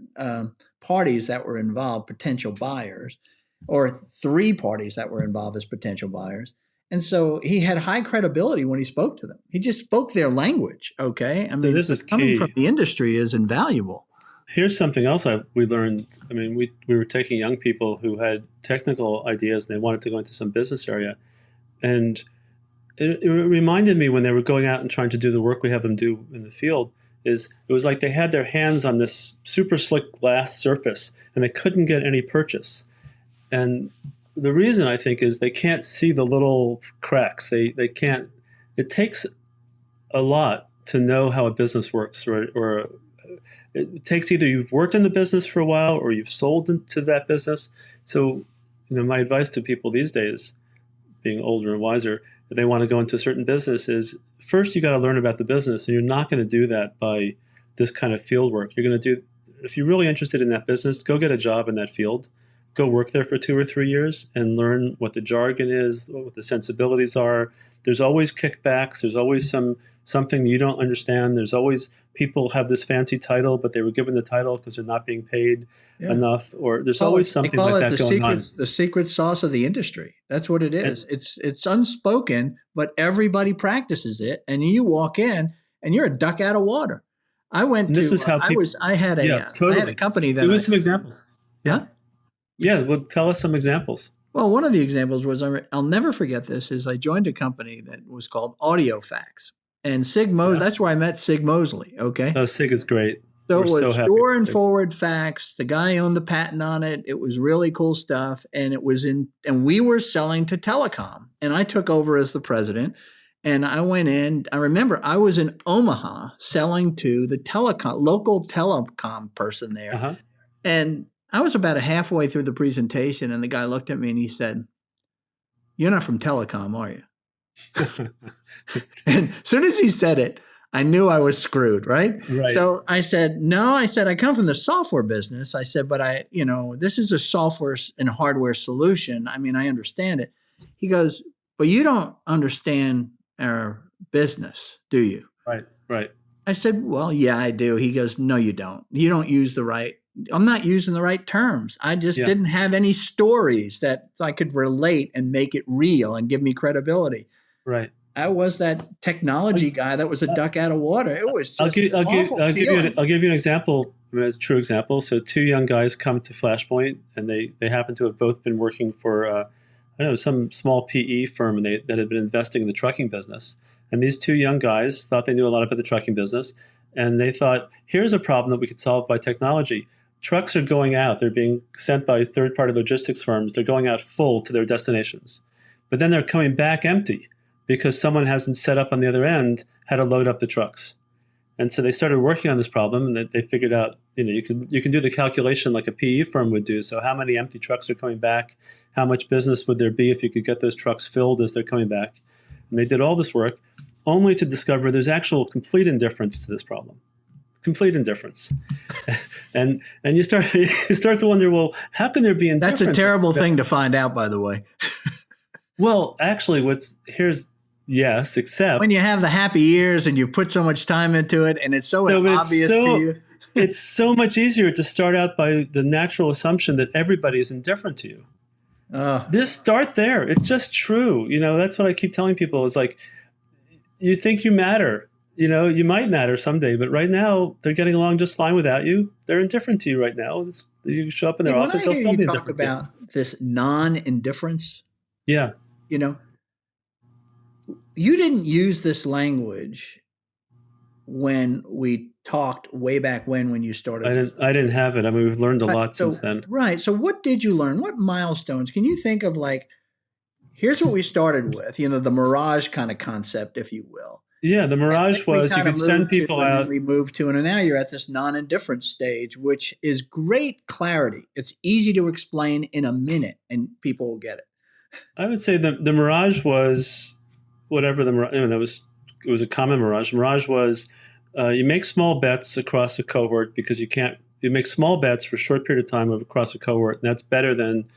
parties that were involved, potential buyers. or three parties that were involved as potential buyers. And so he had high credibility when he spoke to them. He just spoke their language. Okay. I So mean, this is coming from key. the industry is invaluable. Here's something else we learned. I mean, we were taking young people who had technical ideas and they wanted to go into some business area. And it reminded me when they were going out and trying to do the work we have them do in the field, is it was like they had their hands on this super slick glass surface and they couldn't get any purchase. And the reason, I think, is they can't see the little cracks. They can't. It takes a lot to know how a business works, or it takes either you've worked in the business for a while or you've sold into that business. So, my advice to people these days, being older and wiser, if they want to go into a certain business, is first you got to learn about the business, and you're not going to do that by this kind of field work. You're going to do, if you're really interested in that business, go get a job in that field. Go work there for 2 or 3 years and learn what the jargon is, what the sensibilities are. There's always kickbacks. There's always something you don't understand. There's always people have this fancy title, but they were given the title because they're not being paid enough. Or there's always something like that going on. The secret sauce of the industry. That's what it is. It's unspoken, but everybody practices it. And you walk in and you're a duck out of water. I had a company that. Give us some examples. Yeah. Yeah, well, tell us some examples. Well, one of the examples was, I'll never forget this, is I joined a company that was called AudioFax. And that's where I met Sig Mosley, okay? Oh, Sig is great. So it was store and forward fax. The guy owned the patent on it. It was really cool stuff. And and we were selling to telecom. And I took over as the president. And I went in. I remember I was in Omaha selling to the local telecom person there. Uh-huh. And I was about halfway through the presentation, and the guy looked at me and he said, "You're not from telecom, are you?" And as soon as he said it, I knew I was screwed, right? So I said, "No," I said, "I come from the software business." I said, "But this is a software and hardware solution. I mean, I understand it." He goes, "But you don't understand our business, do you?" Right. I said, "Well, yeah, I do." He goes, "No, you don't. You don't use I'm not using the right terms. I just didn't have any stories that I could relate and make it real and give me credibility." Right. I was that technology guy that was a duck out of water. It was just I'll give you an example, a true example. So 2 young guys come to Flashpoint, and they happen to have both been working for some small PE firm, and that had been investing in the trucking business. And these 2 young guys thought they knew a lot about the trucking business, and they thought, here's a problem that we could solve by technology. Trucks are going out. They're being sent by third-party logistics firms. They're going out full to their destinations. But then they're coming back empty because someone hasn't set up on the other end how to load up the trucks. And so they started working on this problem, and they figured out, you can do the calculation like a PE firm would do. So how many empty trucks are coming back? How much business would there be if you could get those trucks filled as they're coming back? And they did all this work only to discover there's actual complete indifference to this problem. Complete indifference. and you start to wonder, well, how can there be indifference? That's a terrible thing to find out, by the way. Well, actually, yes, except when you have the happy years and you've put so much time into it and it's so obvious to you. It's so much easier to start out by the natural assumption that everybody is indifferent to you. Just start there. It's just true. That's what I keep telling people is like, you think you matter. You might matter someday, but right now they're getting along just fine without you. They're indifferent to you right now. You show up in their office, they'll still be indifferent to you. Talk about this non-indifference. Yeah. You didn't use this language when we talked way back when you started. I didn't have it. I mean, we've learned a lot since then. Right. So what did you learn? What milestones? Can you think of here's what we started with, the mirage kind of concept, if you will. Yeah, the mirage was you could send people out. And we moved to, and now you're at this non-indifference stage, which is great clarity. It's easy to explain in a minute, and people will get it. I would say the mirage was whatever the mirage. It was a common mirage. Mirage was you make small bets across a cohort because you make small bets for a short period of time across a cohort, and that's better than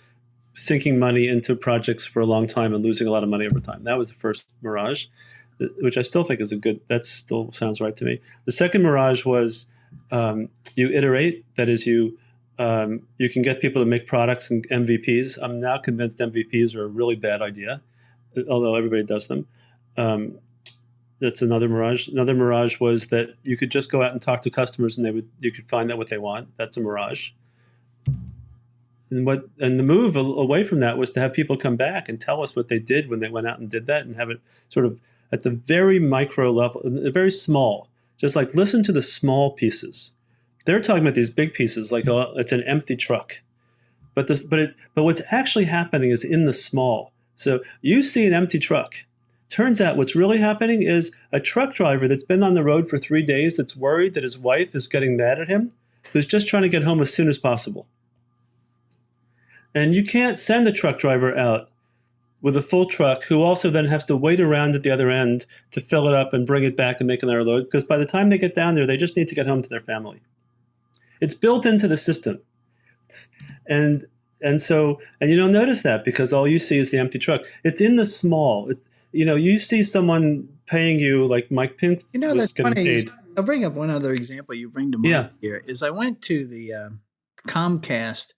sinking money into projects for a long time and losing a lot of money over time. That was the first mirage, which I still think is that still sounds right to me. The second mirage was you iterate, that is you You can get people to make products and MVPs. I'm now convinced MVPs are a really bad idea, although everybody does them. That's another mirage. Another mirage was that you could just go out and talk to customers and you could find out what they want. That's a mirage. And the move away from that was to have people come back and tell us what they did when they went out and did that, and have it sort of at the very micro level, very small. Just like listen to the small pieces. They're talking about these big pieces, like it's an empty truck, but what's actually happening is in the small. So you see an empty truck. Turns out what's really happening is a truck driver that's been on the road for 3 days that's worried that his wife is getting mad at him, who's just trying to get home as soon as possible. And you can't send the truck driver out with a full truck who also then has to wait around at the other end to fill it up and bring it back and make another load, because by the time they get down there, they just need to get home to their family. It's built into the system. And you don't notice that because all you see is the empty truck. It's in the small. You see someone paying you like Mike Pink was getting paid. I'll bring up one other example you bring to mind here is I went to the Comcast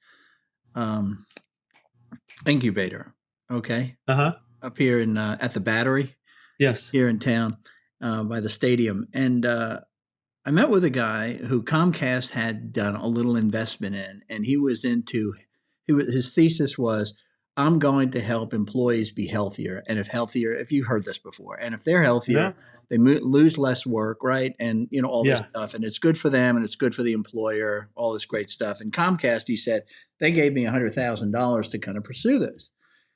incubator, okay? Up here at the Battery. Yes. Here in town by the stadium. And I met with a guy who Comcast had done a little investment in, and his thesis was, I'm going to help employees be healthier. And if you've heard this before, and if they're healthier, they lose less work, right? And, all this stuff. And it's good for them and it's good for the employer, all this great stuff. And Comcast, he said, they gave me $100,000 to kind of pursue this.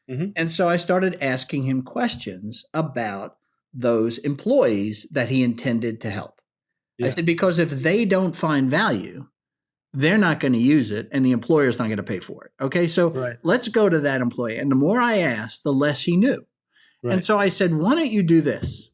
Mm-hmm. And so I started asking him questions about those employees that he intended to help. Yeah. I said, because if they don't find value, they're not going to use it and the employer's not going to pay for it. Okay, so let's go to that employee. And the more I asked, the less he knew. Right. And so I said, why don't you do this?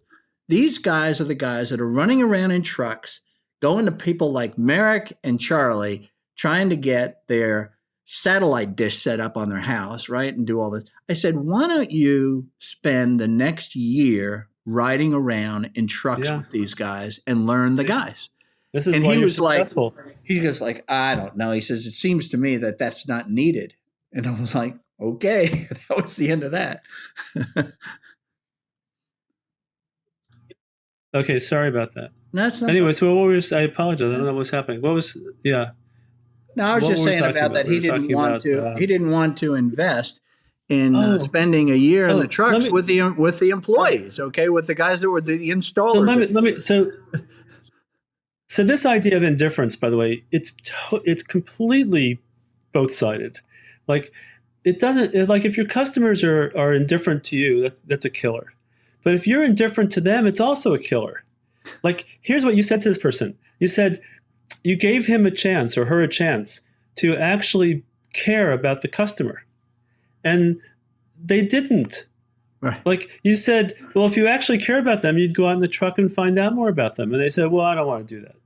These guys are the guys that are running around in trucks, going to people like Merrick and Charlie, trying to get their satellite dish set up on their house, right? And do all this. I said, why don't you spend the next year riding around in trucks with these guys and learn the guys? This is why you're successful. He was like, I don't know. He says, it seems to me that that's not needed. And I was like, okay, that was the end of that. Okay, sorry about that. That's not anyway, so what was I apologize. I don't know what was happening. What was No, I was just saying about that he didn't want to. He didn't want to invest in spending a year in the trucks with the employees. Okay, with the guys that were the installers. So this idea of indifference, by the way, it's completely both-sided. Like it doesn't like if your customers are indifferent to you, that's a killer. But if you're indifferent to them, it's also a killer. Like here's what you said to this person. You said you gave him a chance or her a chance to actually care about the customer. And they didn't. Right. Like you said, well, if you actually care about them, you'd go out in the truck and find out more about them. And they said, well, I don't want to do that.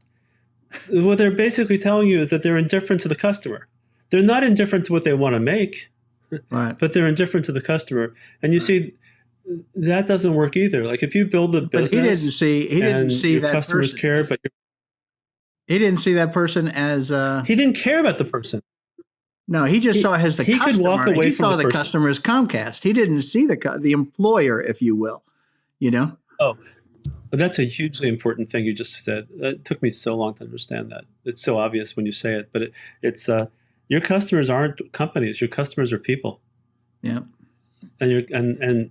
What they're basically telling you is that they're indifferent to the customer. They're not indifferent to what they want to make, but they're indifferent to the customer. And you see, that doesn't work either. Like if you build a business, he didn't see that customers person. Care, but he didn't see that person as he didn't care about the person. No, he just saw as the customer. He could walk away he from saw the person. Customer as Comcast. He didn't see the employer, if you will. Oh, that's a hugely important thing you just said. It took me so long to understand that. It's so obvious when you say it, but it's your customers aren't companies. Your customers are people. Yeah. And in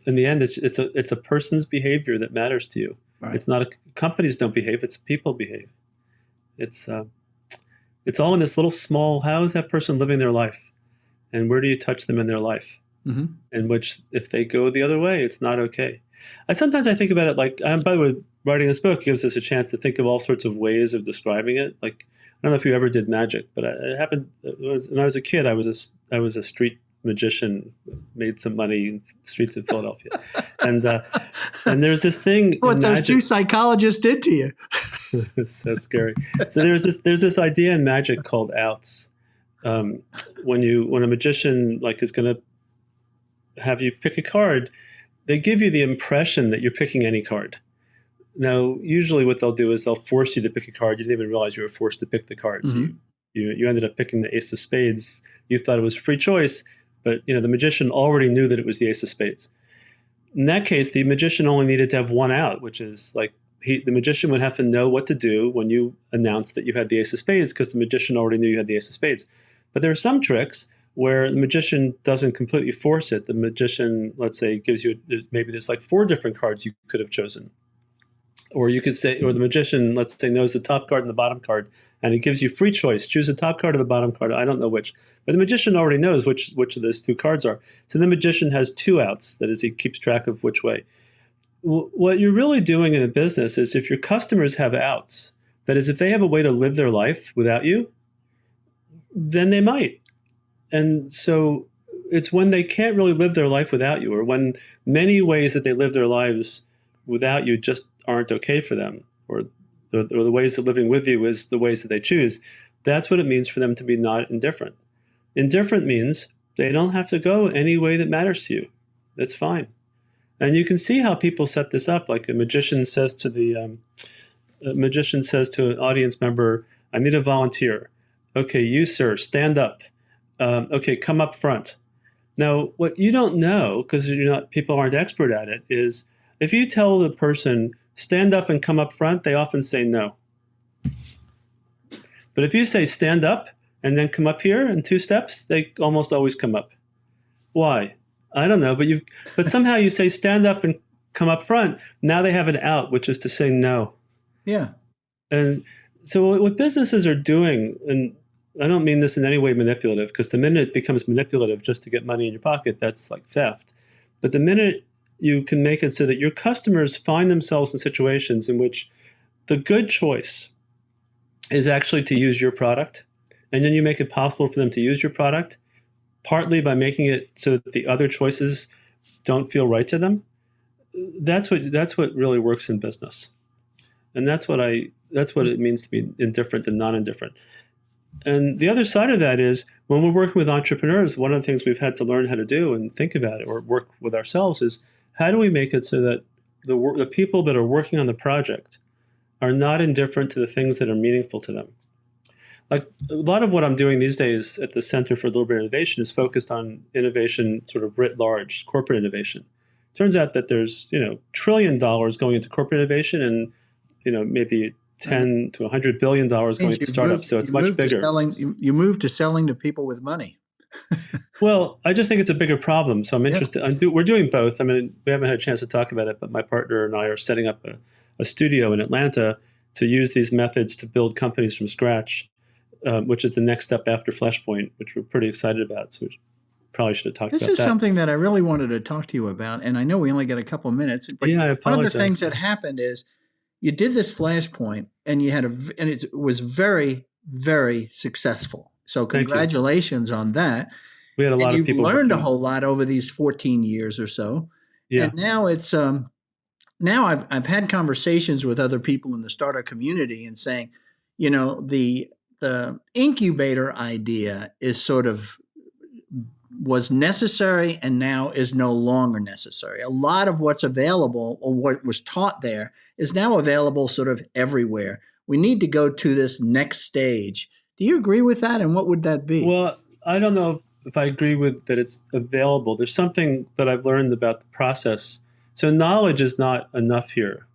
the end, it's a person's behavior that matters to you. Right. It's not companies don't behave. It's people behave. It's all in this little small. How is that person living their life, and where do you touch them in their life? Mm-hmm. In which, if they go the other way, it's not okay. Sometimes I think about it like. By the way, writing this book gives us a chance to think of all sorts of ways of describing it. Like I don't know if you ever did magic, but it happened. When I was a kid. I was a street magician, made some money in the streets of Philadelphia, and there's this thing. What those two psychologists did to you? It's so scary. So there's this idea in magic called outs. When a magician is going to have you pick a card, they give you the impression that you're picking any card. Now, usually what they'll do is they'll force you to pick a card. You didn't even realize you were forced to pick the card. Mm-hmm. So you ended up picking the ace of spades. You thought it was a free choice, but the magician already knew that it was the ace of spades. In that case, the magician only needed to have one out, which is like the magician would have to know what to do when you announced that you had the ace of spades, because the magician already knew you had the ace of spades. But there are some tricks where the magician doesn't completely force it. The magician, let's say, gives you maybe there's like 4 different cards you could have chosen. Or you could say, or the magician, let's say, knows the top card and the bottom card, and it gives you free choice. Choose the top card or the bottom card. I don't know which. But the magician already knows which of those 2 cards are. So the magician has 2 outs. That is, he keeps track of which way. What you're really doing in a business is, if your customers have outs, that is, if they have a way to live their life without you, then they might. And so it's when they can't really live their life without you, or when many ways that they live their lives without you just aren't okay for them, or the ways of living with you is the ways that they choose. That's what it means for them to be not indifferent. Indifferent means they don't have to go any way that matters to you. That's fine. And you can see how people set this up. Like a magician says to an audience member, "I need a volunteer." "Okay, you, sir, stand up." "Okay, come up front." Now, what you don't know, because people aren't expert at it, is if you tell the person, "Stand up and come up front," they often say no. But if you say, "Stand up and then come up here in 2 steps," they almost always come up. Why? I don't know, but somehow you say, "Stand up and come up front." Now they have an out, which is to say no. Yeah. And so what businesses are doing, and I don't mean this in any way manipulative, because the minute it becomes manipulative just to get money in your pocket, that's like theft. But the minute you can make it so that your customers find themselves in situations in which the good choice is actually to use your product, and then you make it possible for them to use your product, partly by making it so that the other choices don't feel right to them, that's what really works in business. And that's what it means to be indifferent and non-indifferent. And the other side of that is, when we're working with entrepreneurs, one of the things we've had to learn how to do and think about it, or work with ourselves, is how do we make it so that the people that are working on the project are not indifferent to the things that are meaningful to them. Like a lot of what I'm doing these days at the Center for Deliberate Innovation is focused on innovation sort of writ large, corporate innovation. Turns out that there's $1 trillion going into corporate innovation, and maybe 10 to $100 billion going into startups. So it's much bigger. You move to selling to people with money. Well, I just think it's a bigger problem. So I'm interested. We're doing both. I mean, we haven't had a chance to talk about it, but my partner and I are setting up a studio in Atlanta to use these methods to build companies from scratch, which is the next step after Flashpoint, which we're pretty excited about. So we probably should have talked about that. This is something that I really wanted to talk to you about, and I know we only got a couple of minutes. But yeah, I apologize. One of the things that happened is you did this Flashpoint, and and it was very, very successful. So congratulations on that. We had a lot of people. You've learned a whole lot over these 14 years or so. Yeah. And now it's now I've had conversations with other people in the startup community and saying, the incubator idea is sort of was necessary and now is no longer necessary. A lot of what's available, or what was taught there, is now available sort of everywhere. We need to go to this next stage. Do you agree with that? And what would that be? Well, I don't know if I agree with that it's available. There's something that I've learned about the process. So knowledge is not enough here.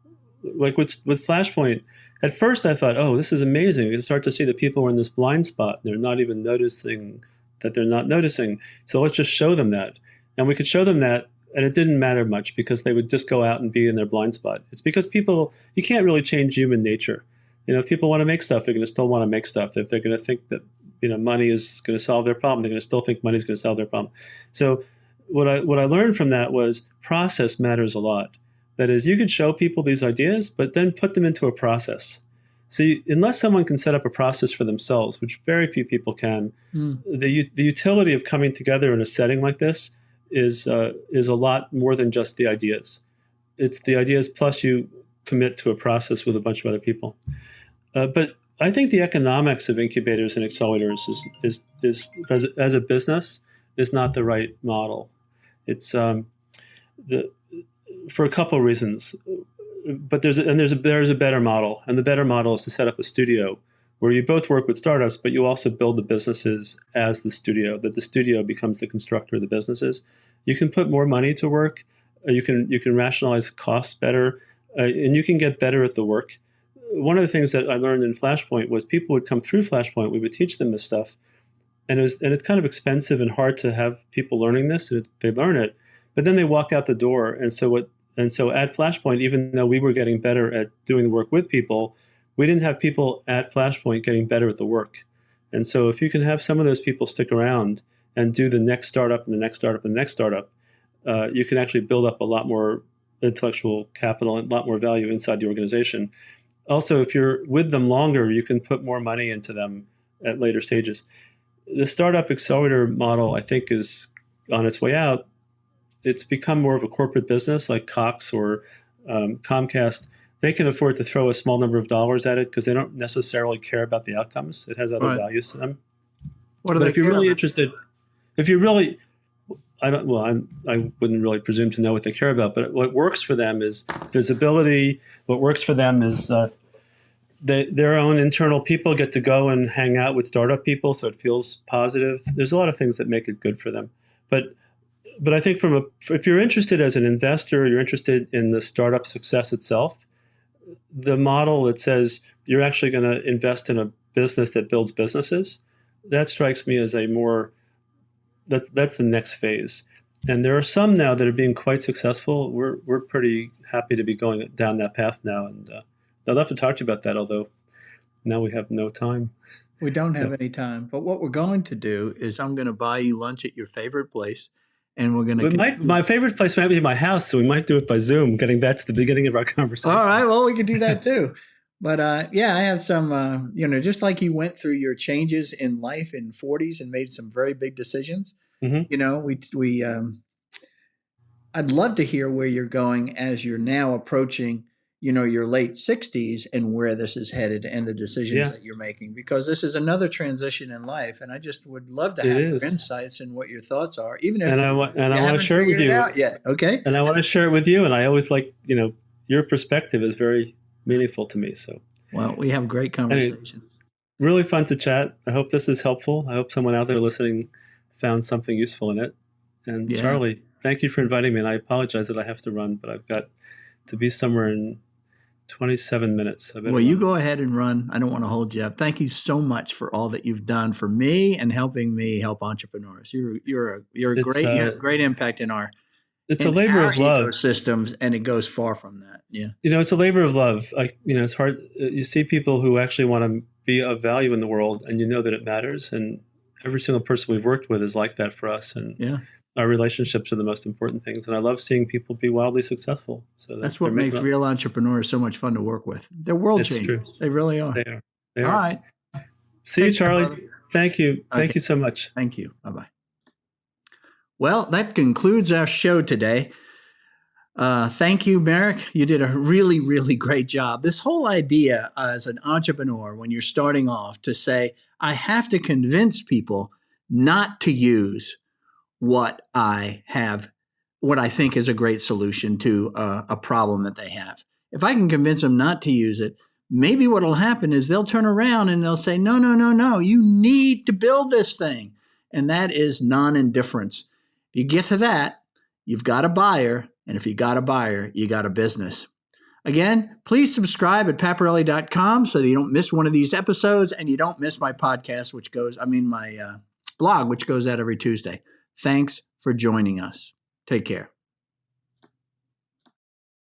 Like with Flashpoint, at first I thought, oh, this is amazing. You can start to see that people are in this blind spot. They're not even noticing that they're not noticing. So let's just show them that. And we could show them that, and it didn't matter much because they would just go out and be in their blind spot. It's because you can't really change human nature. If people want to make stuff, they're going to still want to make stuff. If they're going to think that money is going to solve their problem, they're going to still think money is going to solve their problem. So what I learned from that was process matters a lot. That is, you could show people these ideas, but then put them into a process. So unless someone can set up a process for themselves, which very few people can, the utility of coming together in a setting like this is a lot more than just the ideas. It's the ideas plus you commit to a process with a bunch of other people. But I think the economics of incubators and accelerators is as a business is not the right model. It's for a couple of reasons. But there's a better model, and the better model is to set up a studio where you both work with startups, but you also build the businesses as the studio, that the studio becomes the constructor of the businesses. You can put more money to work. You can rationalize costs better, and you can get better at the work. One of the things that I learned in Flashpoint was people would come through Flashpoint. We would teach them this stuff, and it's kind of expensive and hard to have people learning this. They learn it, but then they walk out the door. And so at Flashpoint, even though we were getting better at doing the work with people, we didn't have people at Flashpoint getting better at the work. And so if you can have some of those people stick around and do the next startup and the next startup and the next startup, you can actually build up a lot more intellectual capital and a lot more value inside the organization. Also, if you're with them longer, you can put more money into them at later stages. The startup accelerator model, I think, is on its way out. It's become more of a corporate business like Cox or Comcast. They can afford to throw a small number of dollars at it because they don't necessarily care about the outcomes. It has other values to them. What do they if you're care really about? interested, if you're really, I wouldn't really presume to know what they care about, but what works for them is visibility. What works for them is their own internal people get to go and hang out with startup people, so it feels positive. There's a lot of things that make it good for them. But I think if you're interested as an investor, you're interested in the startup success itself, the model that says you're actually going to invest in a business that builds businesses, that strikes me as that's the next phase. And there are some now that are being quite successful. We're pretty happy to be going down that path now. And I'd love to talk to you about that, although now we have no time. We don't have any time. But what we're going to do is I'm going to buy you lunch at your favorite place. And we're going to. My favorite place might be my house, so we might do it by Zoom. Getting back to the beginning of our conversation. All right, well, we could do that too. But I have some. Just like you went through your changes in life in 40s and made some very big decisions. Mm-hmm. I'd love to hear where you're going as you're now approaching, your late 60s and where this is headed and the decisions that you're making, because this is another transition in life. And I just would love to have your insights and what your thoughts are, even if I want to share it with you. Okay. And I want to share it with you. And I always like, your perspective is very meaningful to me. So, well, we have great conversations. Anyway, really fun to chat. I hope this is helpful. I hope someone out there listening found something useful in it. And Charlie, thank you for inviting me. And I apologize that I have to run, but I've got to be somewhere in 27 minutes. Well, you go ahead and run. I don't want to hold you up. Thank you so much for all that you've done for me and helping me help entrepreneurs. You're a great impact in our a labor of love ecosystems, and it goes far from that. Yeah, it's a labor of love. It's hard. You see people who actually want to be of value in the world, and that it matters. And every single person we've worked with is like that for us. And our relationships are the most important things. And I love seeing people be wildly successful. So that's what makes real entrepreneurs so much fun to work with. They're world changers. True. They really are. They are. All right. See you, Charlie. Thank you. Thank you so much. Thank you. Bye-bye. Well, that concludes our show today. Thank you, Merrick. You did a really, really great job. This whole idea as an entrepreneur, when you're starting off, to say, I have to convince people not to use what I think is a great solution to a problem that they have. If I can convince them not to use it, maybe what will happen is they'll turn around and they'll say, no, you need to build this thing. And that is non-indifference. If you get to that, you've got a buyer. And if you got a buyer, you got a business. Again, please subscribe at paparelli.com so that you don't miss one of these episodes and you don't miss my podcast, my blog, which goes out every Tuesday. Thanks for joining us. Take care.